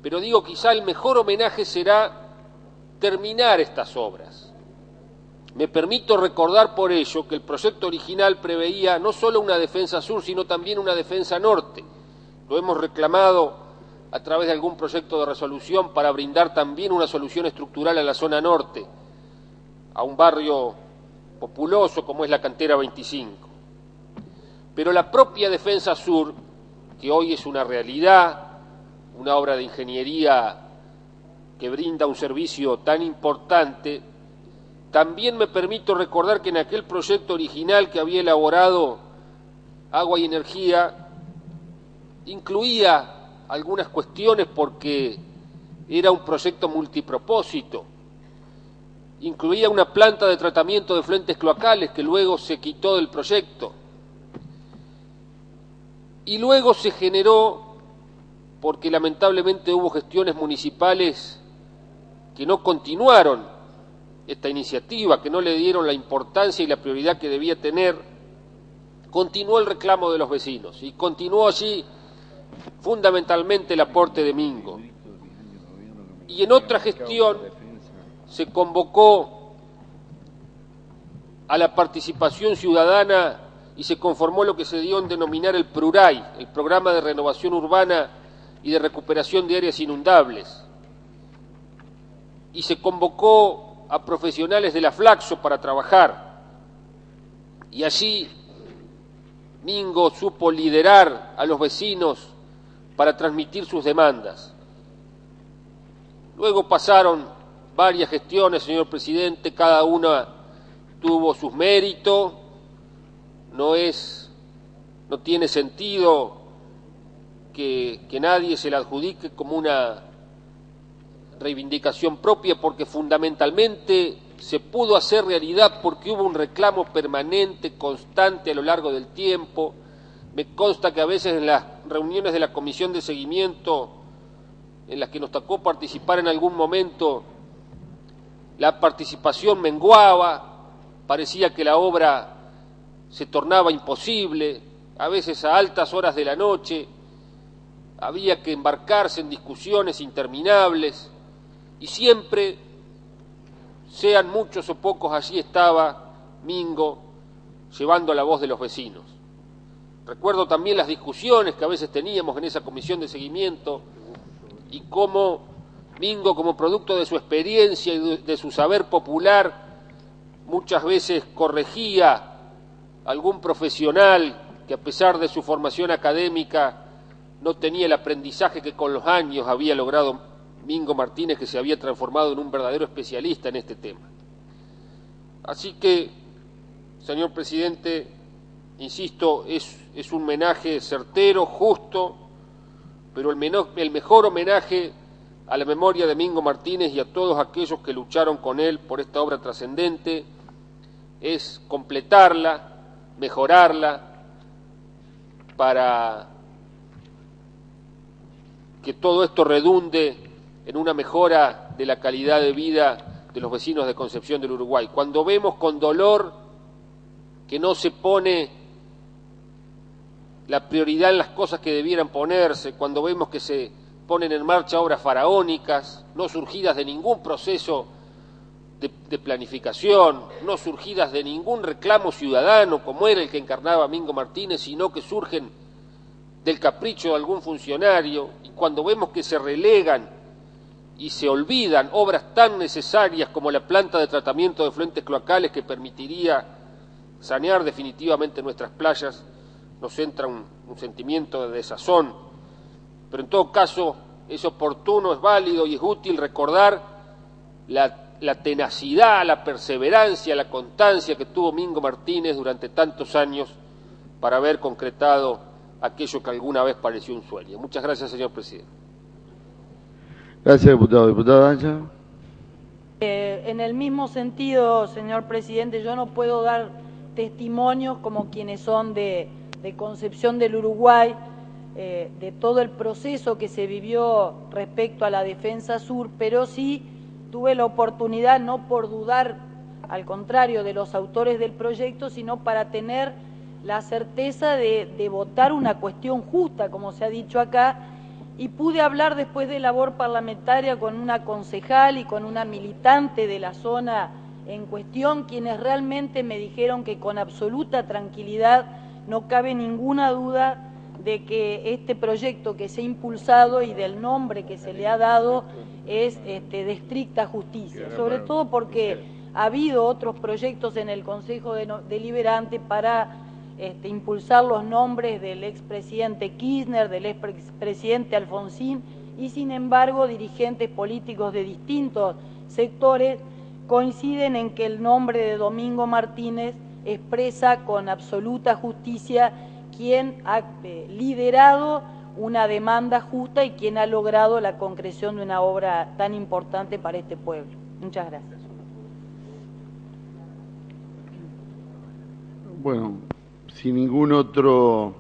[SPEAKER 6] Pero digo, quizá el mejor homenaje será terminar estas obras. Me permito recordar por ello que el proyecto original preveía no solo una defensa sur, sino también una defensa norte. Lo hemos reclamado a través de algún proyecto de resolución para brindar también una solución estructural a la zona norte, a un barrio populoso como es la Cantera 25. Pero la propia defensa sur, que hoy es una realidad, una obra de ingeniería que brinda un servicio tan importante, también me permito recordar que en aquel proyecto original que había elaborado Agua y Energía incluía algunas cuestiones porque era un proyecto multipropósito. Incluía una planta de tratamiento de efluentes cloacales que luego se quitó del proyecto. Y luego se generó, porque lamentablemente hubo gestiones municipales que no continuaron esta iniciativa, que no le dieron la importancia y la prioridad que debía tener, continuó el reclamo de los vecinos y continuó allí fundamentalmente el aporte de Mingo. Y en otra gestión se convocó a la participación ciudadana y se conformó lo que se dio en denominar el PRURAI, el Programa de Renovación Urbana y de Recuperación de Áreas Inundables. Y se convocó a profesionales de la Flaxo para trabajar. Y allí Mingo supo liderar a los vecinos para transmitir sus demandas. Luego pasaron varias gestiones, señor presidente, cada una tuvo sus méritos. No tiene sentido que nadie se la adjudique como una reivindicación propia, porque fundamentalmente se pudo hacer realidad porque hubo un reclamo permanente, constante a lo largo del tiempo. Me consta que a veces en las reuniones de la comisión de seguimiento en las que nos tocó participar en algún momento, la participación menguaba, parecía que la obra se tornaba imposible, a veces a altas horas de la noche había que embarcarse en discusiones interminables y siempre, sean muchos o pocos, allí estaba Mingo llevando la voz de los vecinos. Recuerdo también las discusiones que a veces teníamos en esa comisión de seguimiento y cómo Mingo, como producto de su experiencia y de su saber popular, muchas veces corregía a algún profesional que a pesar de su formación académica no tenía el aprendizaje que con los años había logrado Mingo Martínez, que se había transformado en un verdadero especialista en este tema. Así que, señor presidente, insisto, es un homenaje certero, justo, pero el mejor homenaje a la memoria de Mingo Martínez y a todos aquellos que lucharon con él por esta obra trascendente es completarla, mejorarla, para que todo esto redunde en una mejora de la calidad de vida de los vecinos de Concepción del Uruguay. Cuando vemos con dolor que no se pone la prioridad en las cosas que debieran ponerse, cuando vemos que se ponen en marcha obras faraónicas, no surgidas de ningún proceso de planificación, no surgidas de ningún reclamo ciudadano como era el que encarnaba Mingo Martínez, sino que surgen del capricho de algún funcionario, y cuando vemos que se relegan y se olvidan obras tan necesarias como la planta de tratamiento de efluentes cloacales que permitiría sanear definitivamente nuestras playas, nos entra un sentimiento de desazón. Pero en todo caso es oportuno, es válido y es útil recordar la tenacidad, la perseverancia, la constancia que tuvo Mingo Martínez durante tantos años para haber concretado aquello que alguna vez pareció un sueño. Muchas gracias, señor presidente.
[SPEAKER 2] Gracias, diputado. Diputada Ancha.
[SPEAKER 15] En el mismo sentido, señor presidente, yo no puedo dar testimonios como quienes son de Concepción del Uruguay, de todo el proceso que se vivió respecto a la Defensa Sur, pero sí tuve la oportunidad, no por dudar, al contrario, de los autores del proyecto, sino para tener la certeza de votar una cuestión justa, como se ha dicho acá, y pude hablar después de labor parlamentaria con una concejal y con una militante de la zona en cuestión, quienes realmente me dijeron que con absoluta tranquilidad no cabe ninguna duda de que este proyecto que se ha impulsado y del nombre que se le ha dado es de estricta justicia, sobre todo porque ha habido otros proyectos en el Consejo Deliberante para impulsar los nombres del expresidente Kirchner, del expresidente Alfonsín, y sin embargo dirigentes políticos de distintos sectores coinciden en que el nombre de Domingo Martínez expresa con absoluta justicia quien ha liderado una demanda justa y quien ha logrado la concreción de una obra tan importante para este pueblo. Muchas gracias.
[SPEAKER 2] Bueno, si ningún otro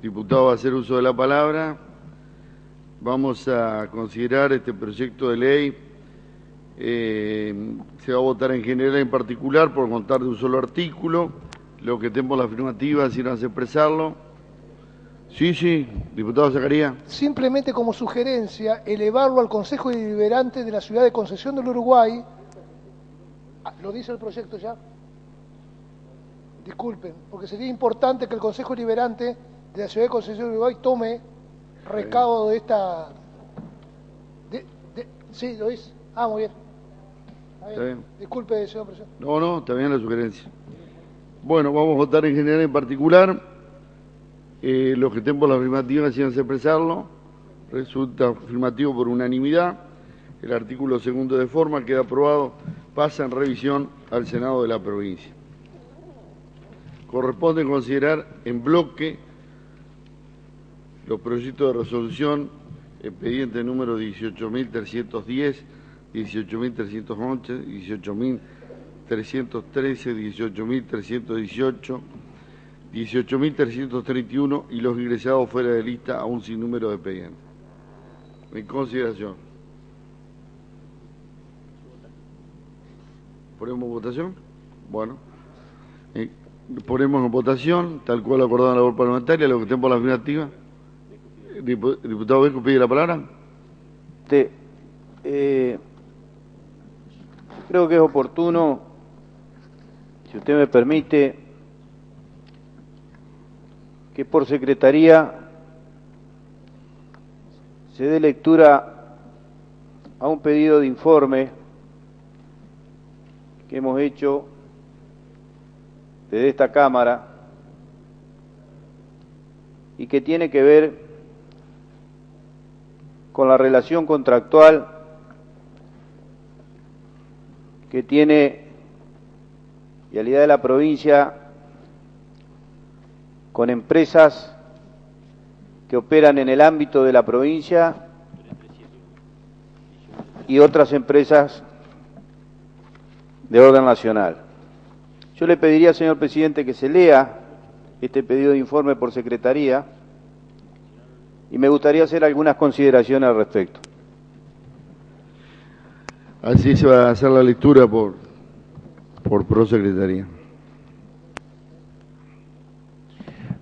[SPEAKER 2] diputado va a hacer uso de la palabra, vamos a considerar este proyecto de ley. Se va a votar en general y en particular por contar de un solo artículo. Los que tenemos la afirmativa, si no hace expresarlo. Sí, diputado Zacarías.
[SPEAKER 16] Simplemente como sugerencia, elevarlo al Consejo Deliberante de la ciudad de Concepción del Uruguay. ¿Lo dice el proyecto ya? Disculpen, porque sería importante que el Consejo Deliberante de la ciudad de Concepción del Uruguay tome recaudo de esta... Sí, lo dice. Muy bien.
[SPEAKER 2] Está bien.
[SPEAKER 16] Disculpe, señor presidente.
[SPEAKER 2] No, está bien la sugerencia. Bueno, vamos a votar en general y en particular. Los que estén por la afirmativa decían expresarlo. Resulta afirmativo por unanimidad. El artículo segundo de forma queda aprobado. Pasa en revisión al Senado de la provincia. Corresponde considerar en bloque los proyectos de resolución, expediente número 18.310, 18.311, 18.313, 18.318, 18.331 y los ingresados fuera de lista a un sinnúmero de expedientes. En consideración. ¿Ponemos votación? Bueno. Ponemos en votación, tal cual acordado en la labor parlamentaria, lo que estén por la afirmativa. Diputado Beco, ¿pide la palabra?
[SPEAKER 14] Creo que es oportuno, si usted me permite, que por secretaría se dé lectura a un pedido de informe que hemos hecho desde esta Cámara y que tiene que ver con la relación contractual que tiene Vialidad de la provincia con empresas que operan en el ámbito de la provincia y otras empresas de orden nacional. Yo le pediría, señor presidente, que se lea este pedido de informe por secretaría y me gustaría hacer algunas consideraciones al respecto.
[SPEAKER 2] Así se va a hacer la lectura por prosecretaría.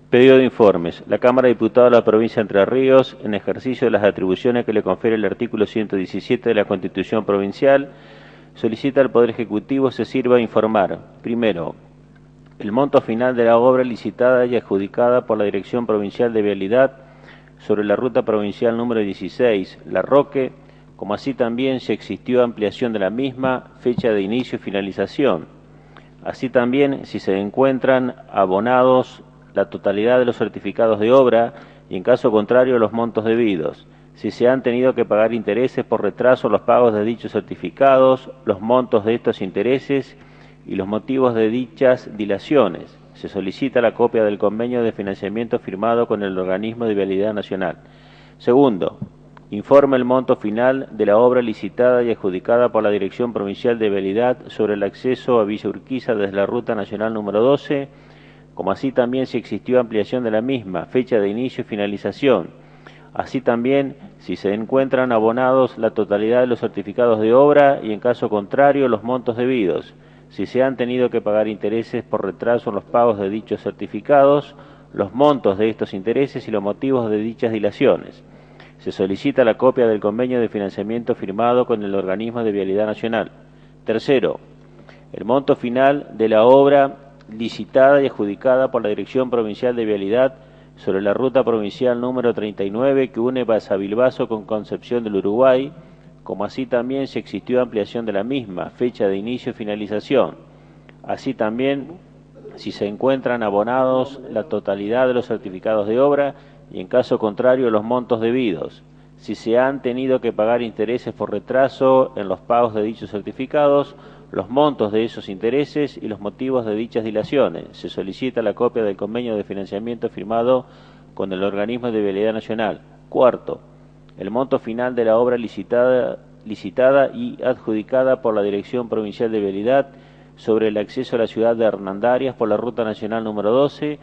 [SPEAKER 4] Pedido de informes. La Cámara de Diputados de la Provincia de Entre Ríos, en ejercicio de las atribuciones que le confiere el artículo 117 de la Constitución Provincial, solicita al Poder Ejecutivo se sirva a informar, primero, el monto final de la obra licitada y adjudicada por la Dirección Provincial de Vialidad sobre la ruta provincial número 16, La Roque, como así también si existió ampliación de la misma, fecha de inicio y finalización. Así también si se encuentran abonados la totalidad de los certificados de obra y en caso contrario los montos debidos. Si se han tenido que pagar intereses por retraso los pagos de dichos certificados, los montos de estos intereses y los motivos de dichas dilaciones. Se solicita la copia del convenio de financiamiento firmado con el Organismo de Vialidad Nacional. Segundo, informe el monto final de la obra licitada y adjudicada por la Dirección Provincial de Vialidad sobre el acceso a Villa Urquiza desde la Ruta Nacional número 12, como así también si existió ampliación de la misma, fecha de inicio y finalización. Así también si se encuentran abonados la totalidad de los certificados de obra y en caso contrario los montos debidos. Si se han tenido que pagar intereses por retraso en los pagos de dichos certificados, los montos de estos intereses y los motivos de dichas dilaciones. Se solicita la copia del convenio de financiamiento firmado con el Organismo de Vialidad Nacional. Tercero, el monto final de la obra licitada y adjudicada por la Dirección Provincial de Vialidad sobre la ruta provincial número 39 que une Basavilbaso con Concepción del Uruguay, como así también si existió ampliación de la misma, fecha de inicio y finalización. Así también si se encuentran abonados la totalidad de los certificados de obra y en caso contrario los montos debidos. Si se han tenido que pagar intereses por retraso en los pagos de dichos certificados, los montos de esos intereses y los motivos de dichas dilaciones. Se solicita la copia del convenio de financiamiento firmado con el Organismo de Vialidad Nacional. Cuarto, el monto final de la obra licitada y adjudicada por la Dirección Provincial de Vialidad sobre el acceso a la ciudad de Hernandarias por la Ruta Nacional número 12,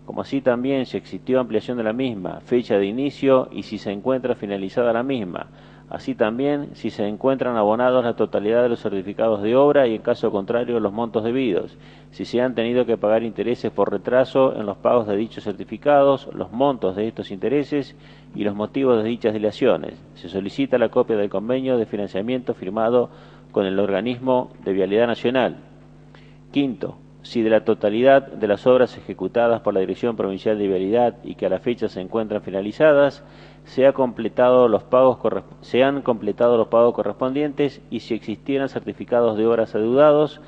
[SPEAKER 4] como así también si existió ampliación de la misma, fecha de inicio y si se encuentra finalizada la misma. Así también si se encuentran abonados la totalidad de los certificados de obra y en caso contrario los montos debidos. Si se han tenido que pagar intereses por retraso en los pagos de dichos certificados, los montos de estos intereses y los motivos de dichas dilaciones. Se solicita la copia del convenio de financiamiento firmado con el Organismo de Vialidad Nacional. Quinto, si de la totalidad de las obras ejecutadas por la Dirección Provincial de Vialidad y que a la fecha se encuentran finalizadas, se han completado los pagos correspondientes y si existieran certificados de obras adeudados,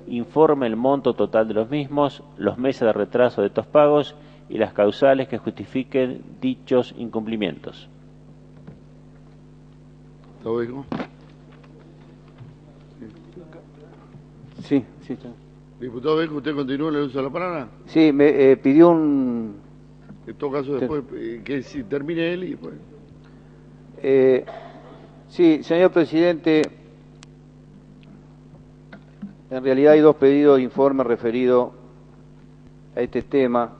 [SPEAKER 4] informe el monto total de los mismos, los meses de retraso de estos pagos y las causales que justifiquen dichos incumplimientos.
[SPEAKER 14] Sí.
[SPEAKER 2] Diputado Bejo, ¿usted continúa el uso de la palabra?
[SPEAKER 14] Sí, me pidió un...
[SPEAKER 2] En todo caso, después, que si termine él y después...
[SPEAKER 14] Sí, señor presidente, en realidad hay dos pedidos de informe referidos a este tema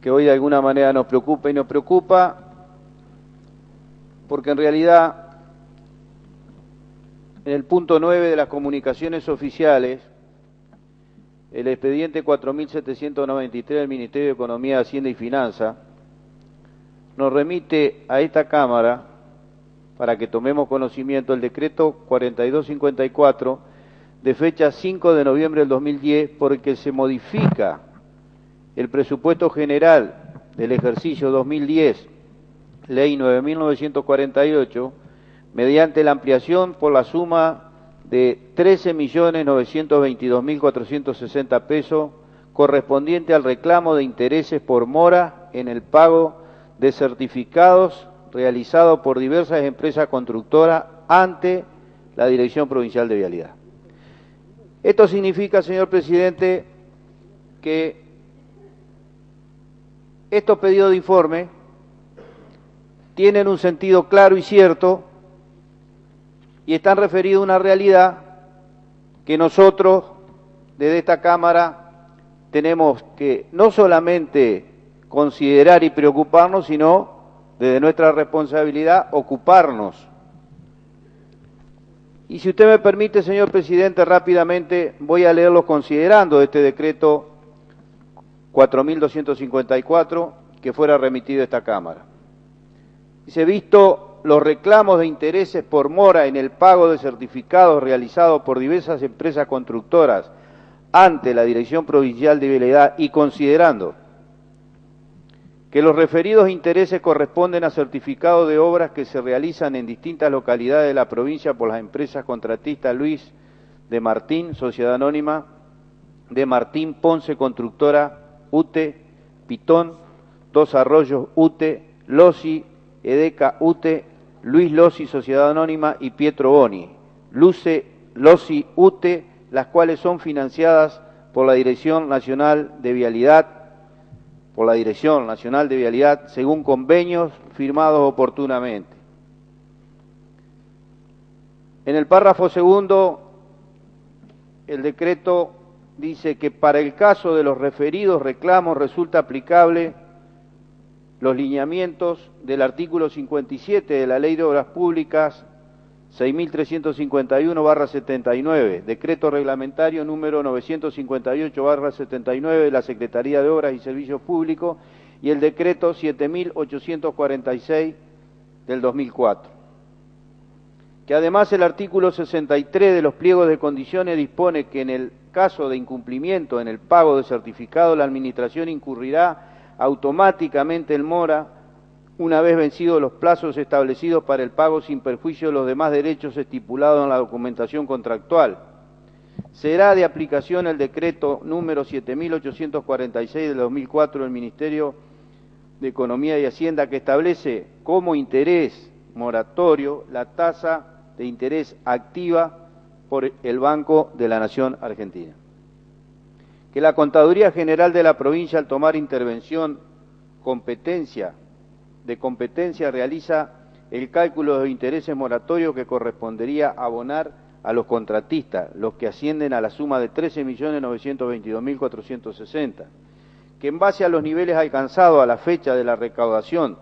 [SPEAKER 14] que hoy de alguna manera nos preocupa, y nos preocupa porque en realidad en el punto 9 de las comunicaciones oficiales, el expediente 4793 del Ministerio de Economía, Hacienda y Finanzas nos remite a esta Cámara para que tomemos conocimiento el decreto 4254 de fecha 5 de noviembre del 2010 por el que se modifica el presupuesto general del ejercicio 2010, ley 9.948, mediante la ampliación por la suma de 13.922.460 pesos correspondiente al reclamo de intereses por mora en el pago de certificados realizado por diversas empresas constructoras ante la Dirección Provincial de Vialidad. Esto significa, señor presidente, que estos pedidos de informe tienen un sentido claro y cierto y están referidos a una realidad que nosotros, desde esta Cámara, tenemos que no solamente considerar y preocuparnos, sino, desde nuestra responsabilidad, ocuparnos. Y si usted me permite, señor presidente, rápidamente voy a leer los considerandos de este decreto 4.254 que fuera remitido a esta Cámara. Dice, visto los reclamos de intereses por mora en el pago de certificados realizados por diversas empresas constructoras ante la Dirección Provincial de Vialidad y considerando que los referidos intereses corresponden a certificados de obras que se realizan en distintas localidades de la provincia por las empresas contratistas Luis de Martín, Sociedad Anónima, de Martín Ponce Constructora, UTE, Pitón, Dos Arroyos, UTE, Losi, Edeca, UTE, Luis Losi, Sociedad Anónima y Pietro Boni, Luce, Losi, UTE, las cuales son financiadas por la Dirección Nacional de Vialidad, según convenios firmados oportunamente. En el párrafo segundo, el decreto dice que para el caso de los referidos reclamos resulta aplicable los lineamientos del artículo 57 de la Ley de Obras Públicas 6.351/79, decreto reglamentario número 958/79 de la Secretaría de Obras y Servicios Públicos y el decreto 7.846 del 2004. Que además el artículo 63 de los pliegos de condiciones dispone que en el caso de incumplimiento en el pago de certificado la Administración incurrirá automáticamente en mora una vez vencidos los plazos establecidos para el pago sin perjuicio de los demás derechos estipulados en la documentación contractual. Será de aplicación el decreto número 7.846 del 2004 del Ministerio de Economía y Hacienda que establece como interés moratorio la tasa de interés activa por el Banco de la Nación Argentina. Que la Contaduría General de la provincia, al tomar intervención de competencia, realiza el cálculo de intereses moratorios que correspondería abonar a los contratistas, los que ascienden a la suma de 13.922.460, que en base a los niveles alcanzados a la fecha de la recaudación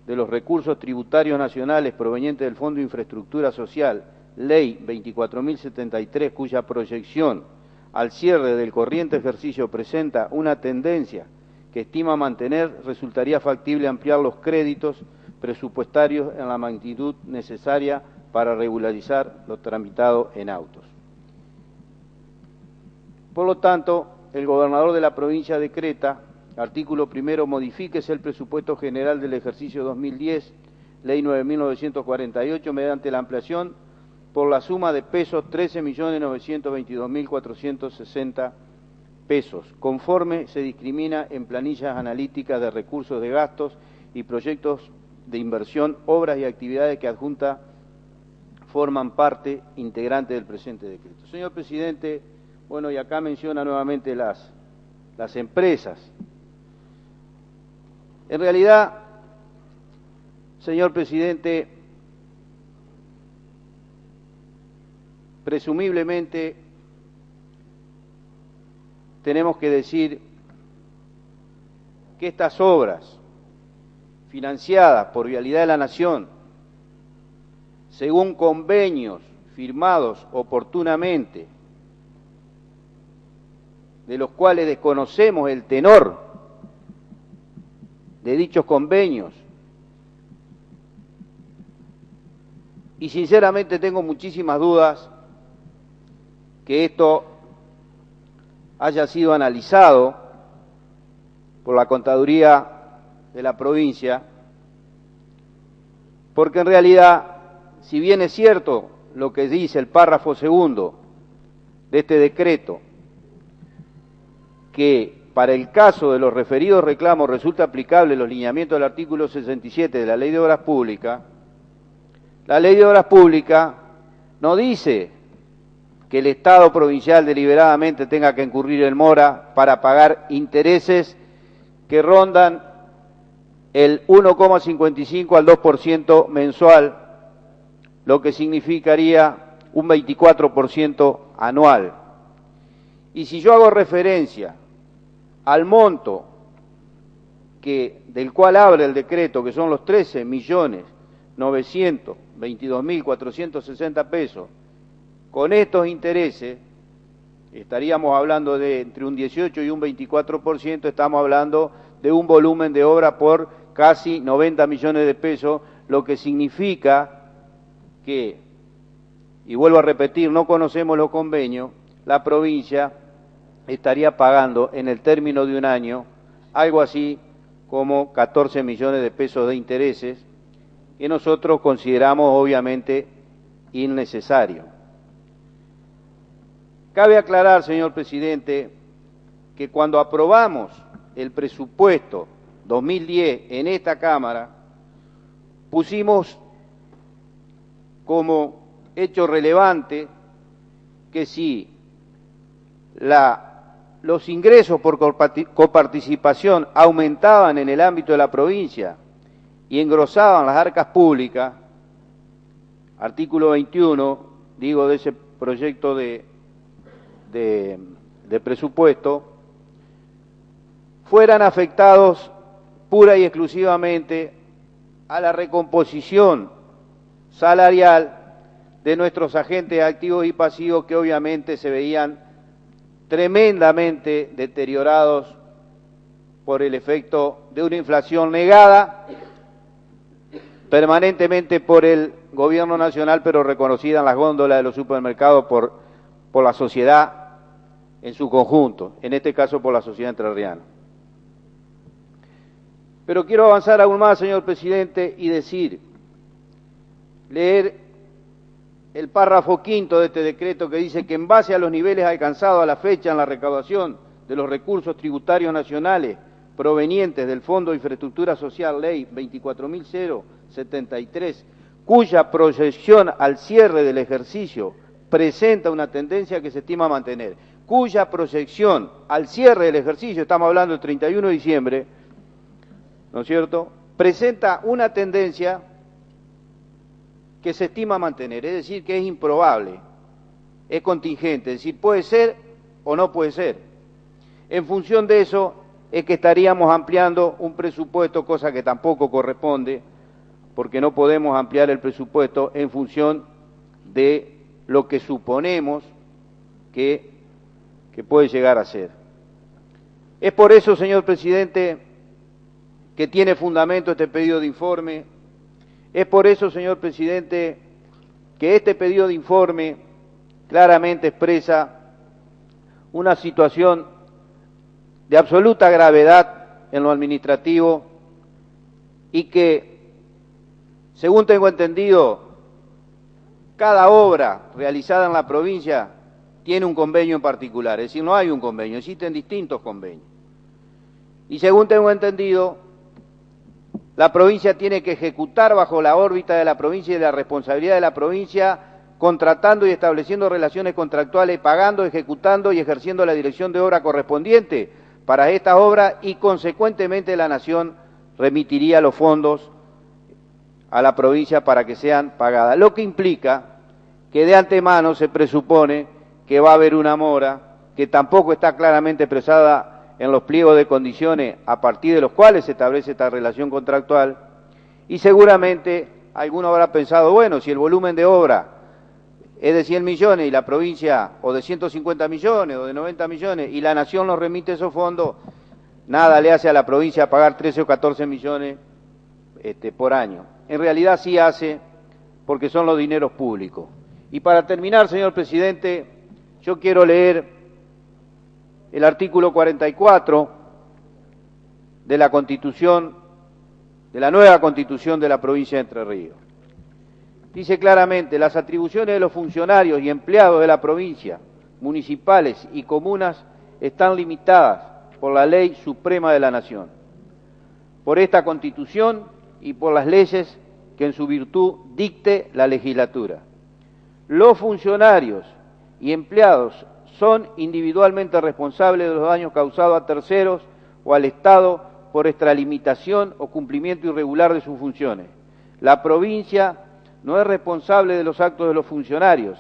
[SPEAKER 14] de los recursos tributarios nacionales provenientes del Fondo de Infraestructura Social, Ley 24.073, cuya proyección al cierre del corriente ejercicio presenta una tendencia que estima mantener, resultaría factible ampliar los créditos presupuestarios en la magnitud necesaria para regularizar lo tramitado en autos. Por lo tanto, el gobernador de la provincia decreta, artículo primero, modifíquese el presupuesto general del ejercicio 2010, ley 9.948, mediante la ampliación por la suma de pesos 13.922.460 pesos, conforme se discrimina en planillas analíticas de recursos de gastos y proyectos de inversión, obras y actividades que adjunta forman parte integrante del presente decreto. Señor presidente, bueno, y acá menciona nuevamente las empresas. En realidad, señor presidente, presumiblemente tenemos que decir que estas obras financiadas por Vialidad de la Nación, según convenios firmados oportunamente, de los cuales desconocemos el tenor de dichos convenios, y sinceramente tengo muchísimas dudas que esto haya sido analizado por la Contaduría de la provincia, porque en realidad, si bien es cierto lo que dice el párrafo segundo de este decreto, que para el caso de los referidos reclamos resulta aplicable los lineamientos del artículo 67 de la Ley de Obras Públicas, la Ley de Obras Públicas no dice que el Estado provincial deliberadamente tenga que incurrir en mora para pagar intereses que rondan el 1,55 al 2% mensual, lo que significaría un 24% anual. Y si yo hago referencia al monto del cual habla el decreto, que son los 13.922.460 pesos, con estos intereses estaríamos hablando de entre un 18 y un 24%, estamos hablando de un volumen de obra por casi 90 millones de pesos, lo que significa que, y vuelvo a repetir, no conocemos los convenios, la provincia estaría pagando en el término de un año algo así como 14 millones de pesos de intereses, que nosotros consideramos obviamente innecesario. Cabe aclarar, señor presidente, que cuando aprobamos el presupuesto 2010 en esta Cámara, pusimos como hecho relevante que si los ingresos por coparticipación aumentaban en el ámbito de la provincia y engrosaban las arcas públicas, artículo 21, digo, de ese proyecto de presupuesto, fueran afectados pura y exclusivamente a la recomposición salarial de nuestros agentes activos y pasivos, que obviamente se veían tremendamente deteriorados por el efecto de una inflación negada permanentemente por el gobierno nacional, pero reconocida en las góndolas de los supermercados por la sociedad en su conjunto, en este caso por la sociedad entrerriana. Pero quiero avanzar aún más, señor presidente, y leer el párrafo quinto de este decreto, que dice que en base a los niveles alcanzados a la fecha en la recaudación de los recursos tributarios nacionales provenientes del Fondo de Infraestructura Social, Ley 24.073, cuya proyección al cierre del ejercicio presenta una tendencia que se estima mantener, cuya proyección al cierre del ejercicio, estamos hablando del 31 de diciembre, ¿no es cierto?, presenta una tendencia que se estima mantener, es decir, que es improbable, es contingente, es decir, puede ser o no puede ser. En función de eso es que estaríamos ampliando un presupuesto, cosa que tampoco corresponde, porque no podemos ampliar el presupuesto en función de lo que suponemos que puede llegar a ser. Es por eso, señor presidente, que tiene fundamento este pedido de informe. Es por eso, señor presidente, que este pedido de informe claramente expresa una situación de absoluta gravedad en lo administrativo y que, según tengo entendido, cada obra realizada en la provincia tiene un convenio en particular, es decir, no hay un convenio, existen distintos convenios. Y según tengo entendido, la provincia tiene que ejecutar bajo la órbita de la provincia y de la responsabilidad de la provincia, contratando y estableciendo relaciones contractuales, pagando, ejecutando y ejerciendo la dirección de obra correspondiente para estas obras y consecuentemente la Nación remitiría los fondos a la provincia para que sean pagadas, lo que implica que de antemano se presupone que va a haber una mora, que tampoco está claramente expresada en los pliegos de condiciones a partir de los cuales se establece esta relación contractual, y seguramente alguno habrá pensado, bueno, si el volumen de obra es de 100 millones y la provincia, o de 150 millones, o de 90 millones, y la Nación nos remite esos fondos, nada le hace a la provincia pagar 13 o 14 millones por año. En realidad sí hace, porque son los dineros públicos. Y para terminar, señor presidente, yo quiero leer el artículo 44 de la Constitución, de la nueva Constitución de la provincia de Entre Ríos. Dice claramente: las atribuciones de los funcionarios y empleados de la provincia, municipales y comunas están limitadas por la Ley Suprema de la Nación, por esta Constitución y por las leyes que en su virtud dicte la legislatura. Los funcionarios y empleados son individualmente responsables de los daños causados a terceros o al Estado por extralimitación o cumplimiento irregular de sus funciones. La provincia no es responsable de los actos de los funcionarios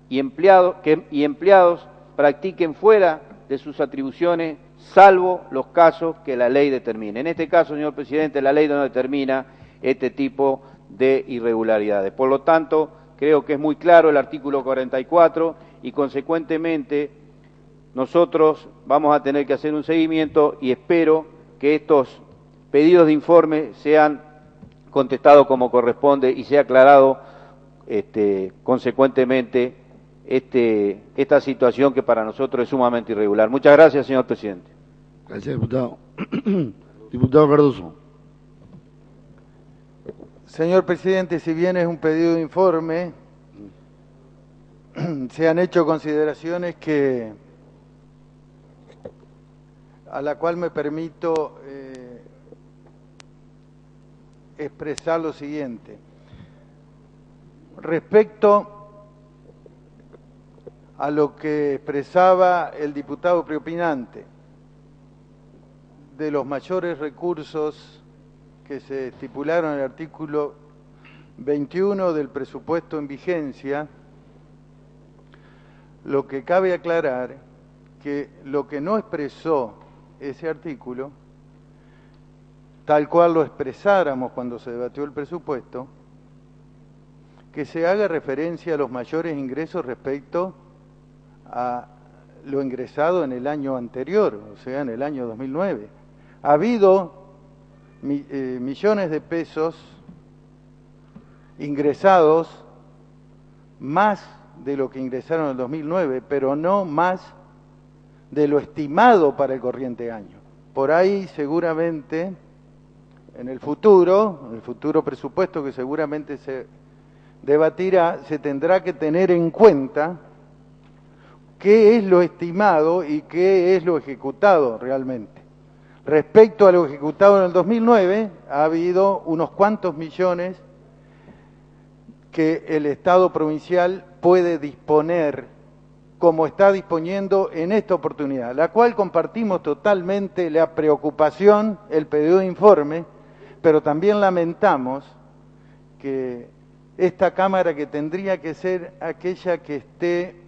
[SPEAKER 14] y empleados practiquen fuera de sus atribuciones, salvo los casos que la ley determine. En este caso, señor presidente, la ley no determina este tipo de irregularidades. Por lo tanto, creo que es muy claro el artículo 44 y, consecuentemente, nosotros vamos a tener que hacer un seguimiento y espero que estos pedidos de informe sean contestados como corresponde y sea aclarado consecuentemente esta situación que para nosotros es sumamente irregular. Muchas gracias, señor presidente.
[SPEAKER 2] Gracias, diputado. Diputado Cardoso.
[SPEAKER 8] Señor presidente, si bien es un pedido de informe, se han hecho consideraciones a la cual me permito expresar lo siguiente. Respecto a lo que expresaba el diputado preopinante de los mayores recursos que se estipularon en el artículo 21 del presupuesto en vigencia, lo que cabe aclarar que lo que no expresó ese artículo, tal cual lo expresáramos cuando se debatió el presupuesto, que se haga referencia a los mayores ingresos respecto a lo ingresado en el año anterior, o sea, en el año 2009. Ha habido millones de pesos ingresados, más de lo que ingresaron en el 2009, pero no más de lo estimado para el corriente año. Por ahí seguramente en el futuro presupuesto que seguramente se debatirá, se tendrá que tener en cuenta qué es lo estimado y qué es lo ejecutado realmente. Respecto a lo ejecutado en el 2009, ha habido unos cuantos millones que el Estado provincial puede disponer, como está disponiendo en esta oportunidad, la cual compartimos totalmente la preocupación, el pedido de informe, pero también lamentamos que esta Cámara, que tendría que ser aquella que esté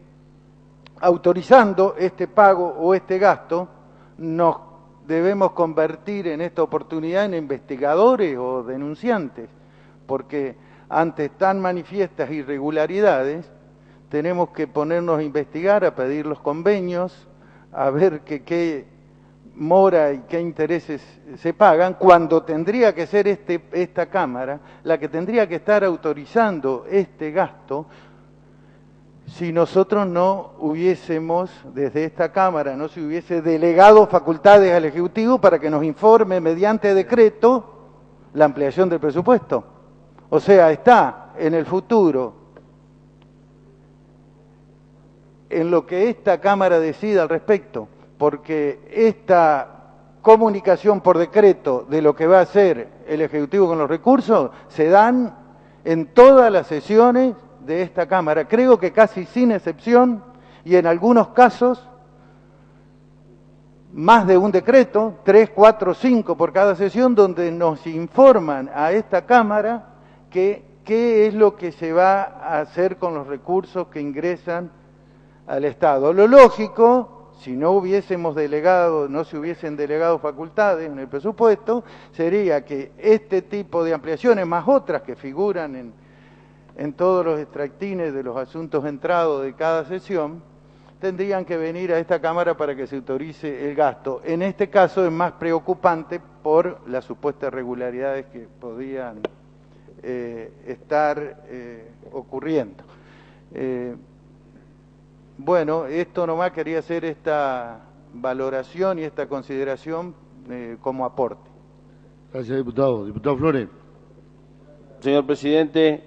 [SPEAKER 8] autorizando este pago o este gasto, nos debemos convertir en esta oportunidad en investigadores o denunciantes, porque ante tan manifiestas irregularidades tenemos que ponernos a investigar, a pedir los convenios, a ver qué mora y qué intereses se pagan, cuando tendría que ser esta Cámara la que tendría que estar autorizando este gasto, si nosotros no hubiésemos, desde esta Cámara, no se hubiese delegado facultades al Ejecutivo para que nos informe mediante decreto la ampliación del presupuesto. O sea, está en el futuro en lo que esta Cámara decida al respecto, porque esta comunicación por decreto de lo que va a hacer el Ejecutivo con los recursos se dan en todas las sesiones de esta Cámara, creo que casi sin excepción, y en algunos casos más de un decreto, 3, 4, 5 por cada sesión, donde nos informan a esta Cámara qué es lo que se va a hacer con los recursos que ingresan al Estado. Lo lógico, si no hubiésemos delegado, no se hubiesen delegado facultades en el presupuesto, sería que este tipo de ampliaciones, más otras que figuran en todos los extractines de los asuntos entrados de cada sesión, tendrían que venir a esta Cámara para que se autorice el gasto. En este caso es más preocupante por las supuestas irregularidades que podían estar ocurriendo. Bueno, esto nomás quería hacer esta valoración y esta consideración como aporte.
[SPEAKER 2] Gracias, diputado. Diputado Flores.
[SPEAKER 3] Señor presidente,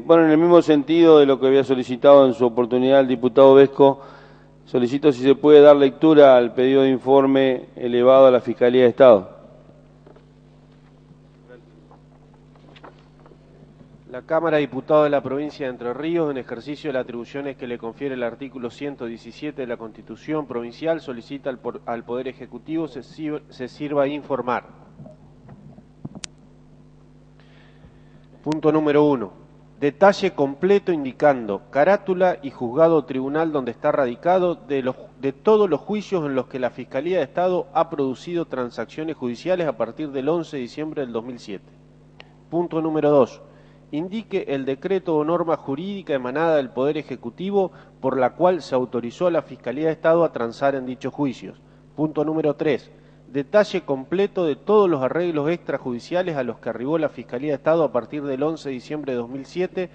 [SPEAKER 3] bueno, en el mismo sentido de lo que había solicitado en su oportunidad el diputado Vesco, solicito si se puede dar lectura al pedido de informe elevado a la Fiscalía de Estado.
[SPEAKER 1] La Cámara de Diputados de la Provincia de Entre Ríos, en ejercicio de las atribuciones que le confiere el artículo 117 de la Constitución Provincial, solicita al Poder Ejecutivo se sirva a informar. Punto número 1. Detalle completo indicando carátula y juzgado o tribunal donde está radicado de todos los juicios en los que la Fiscalía de Estado ha producido transacciones judiciales a partir del 11 de diciembre del 2007. Punto número 2. Indique el decreto o norma jurídica emanada del Poder Ejecutivo por la cual se autorizó a la Fiscalía de Estado a transar en dichos juicios. Punto número 3. Detalle completo de todos los arreglos extrajudiciales a los que arribó la Fiscalía de Estado a partir del 11 de diciembre de 2007,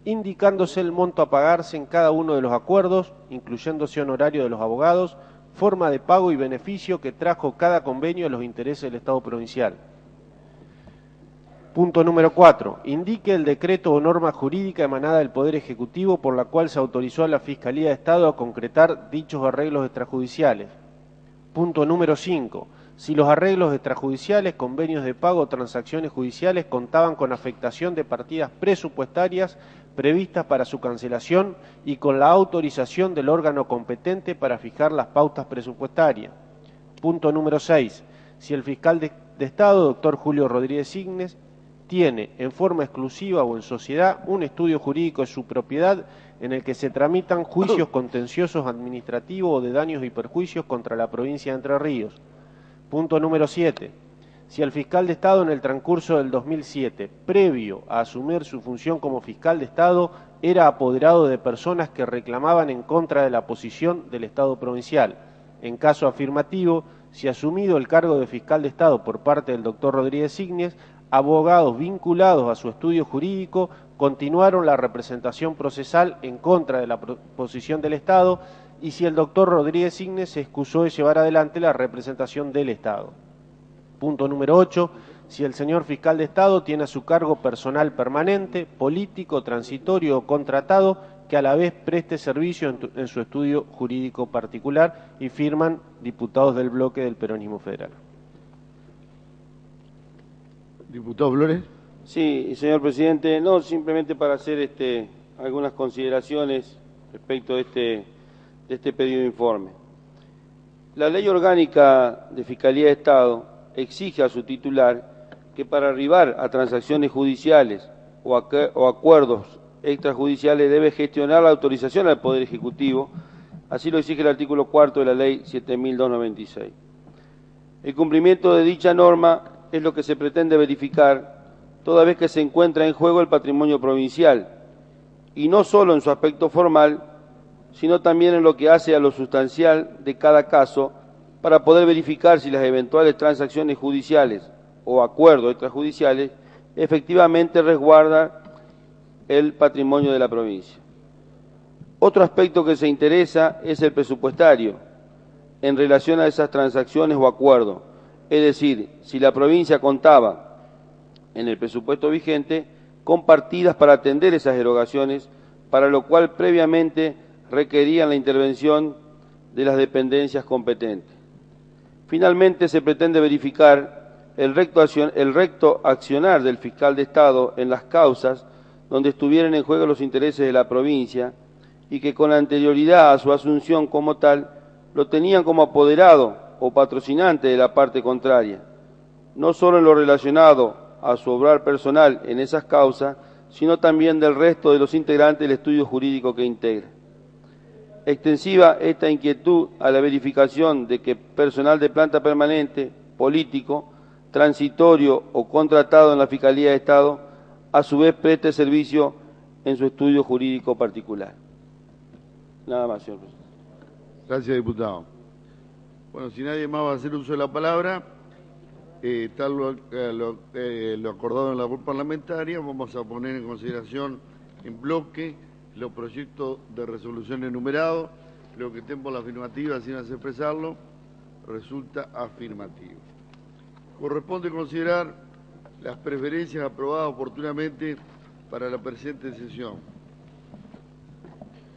[SPEAKER 1] indicándose el monto a pagarse en cada uno de los acuerdos, incluyéndose honorario de los abogados, forma de pago y beneficio que trajo cada convenio a los intereses del Estado provincial. Punto número 4. Indique el decreto o norma jurídica emanada del Poder Ejecutivo por la cual se autorizó a la Fiscalía de Estado a concretar dichos arreglos extrajudiciales. Punto número 5. Si los arreglos extrajudiciales, convenios de pago o transacciones judiciales contaban con afectación de partidas presupuestarias previstas para su cancelación y con la autorización del órgano competente para fijar las pautas presupuestarias. Punto número 6. Si el fiscal de Estado, doctor Julio Rodríguez Signes, tiene en forma exclusiva o en sociedad un estudio jurídico de su propiedad en el que se tramitan juicios contenciosos administrativos o de daños y perjuicios contra la provincia de Entre Ríos. Punto número 7. Si el fiscal de Estado en el transcurso del 2007, previo a asumir su función como fiscal de Estado, era apoderado de personas que reclamaban en contra de la posición del Estado provincial. En caso afirmativo, si asumido el cargo de fiscal de Estado por parte del doctor Rodríguez Signes, abogados vinculados a su estudio jurídico continuaron la representación procesal en contra de la posición del Estado y si el doctor Rodríguez Signes se excusó de llevar adelante la representación del Estado. Punto número 8. Si el señor fiscal de Estado tiene a su cargo personal permanente, político, transitorio o contratado que a la vez preste servicio en su estudio jurídico particular, y firman diputados del bloque del Peronismo Federal.
[SPEAKER 2] Diputado Flores.
[SPEAKER 3] Sí, señor presidente, no, simplemente para hacer algunas consideraciones respecto de este pedido de informe. La Ley Orgánica de Fiscalía de Estado exige a su titular que para arribar a transacciones judiciales o acuerdos extrajudiciales debe gestionar la autorización al Poder Ejecutivo, así lo exige el artículo 4 de la Ley 7.296. El cumplimiento de dicha norma es lo que se pretende verificar toda vez que se encuentra en juego el patrimonio provincial, y no solo en su aspecto formal, sino también en lo que hace a lo sustancial de cada caso, para poder verificar si las eventuales transacciones judiciales o acuerdos extrajudiciales efectivamente resguardan el patrimonio de la provincia. Otro aspecto que se interesa es el presupuestario en relación a esas transacciones o acuerdos, es decir, si la provincia contaba en el presupuesto vigente con partidas para atender esas erogaciones, para lo cual previamente requerían la intervención de las dependencias competentes. Finalmente, se pretende verificar el recto accionar del fiscal de Estado en las causas donde estuvieran en juego los intereses de la provincia y que con anterioridad a su asunción como tal lo tenían como apoderado o patrocinante de la parte contraria, no solo en lo relacionado a su obrar personal en esas causas, sino también del resto de los integrantes del estudio jurídico que integra. Extensiva esta inquietud a la verificación de que personal de planta permanente, político, transitorio o contratado en la Fiscalía de Estado, a su vez preste servicio en su estudio jurídico particular. Nada más, señor presidente.
[SPEAKER 2] Gracias, diputado. Bueno, si nadie más va a hacer uso de la palabra, tal lo acordado en la labor parlamentaria, vamos a poner en consideración en bloque los proyectos de resolución enumerados. Lo que estén por la afirmativa, sin hacer expresarlo, resulta afirmativo. Corresponde considerar las preferencias aprobadas oportunamente para la presente sesión.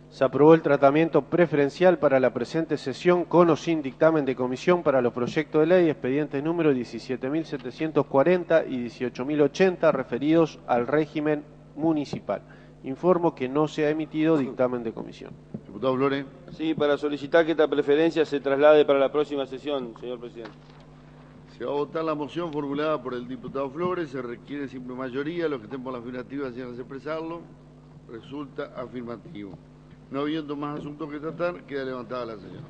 [SPEAKER 1] Se aprobó el tratamiento preferencial para la presente sesión con o sin dictamen de comisión para los proyectos de ley expedientes número 17.740 y 18.080 referidos al régimen municipal. Informo que no se ha emitido dictamen de comisión.
[SPEAKER 2] Diputado Flores.
[SPEAKER 3] Sí, para solicitar que esta preferencia se traslade para la próxima sesión, señor presidente.
[SPEAKER 2] Se va a votar la moción formulada por el diputado Flores. Se requiere simple mayoría. Los que estén por la afirmativa, sin expresarlo, resulta afirmativo. No habiendo más asuntos que tratar, queda levantada la sesión.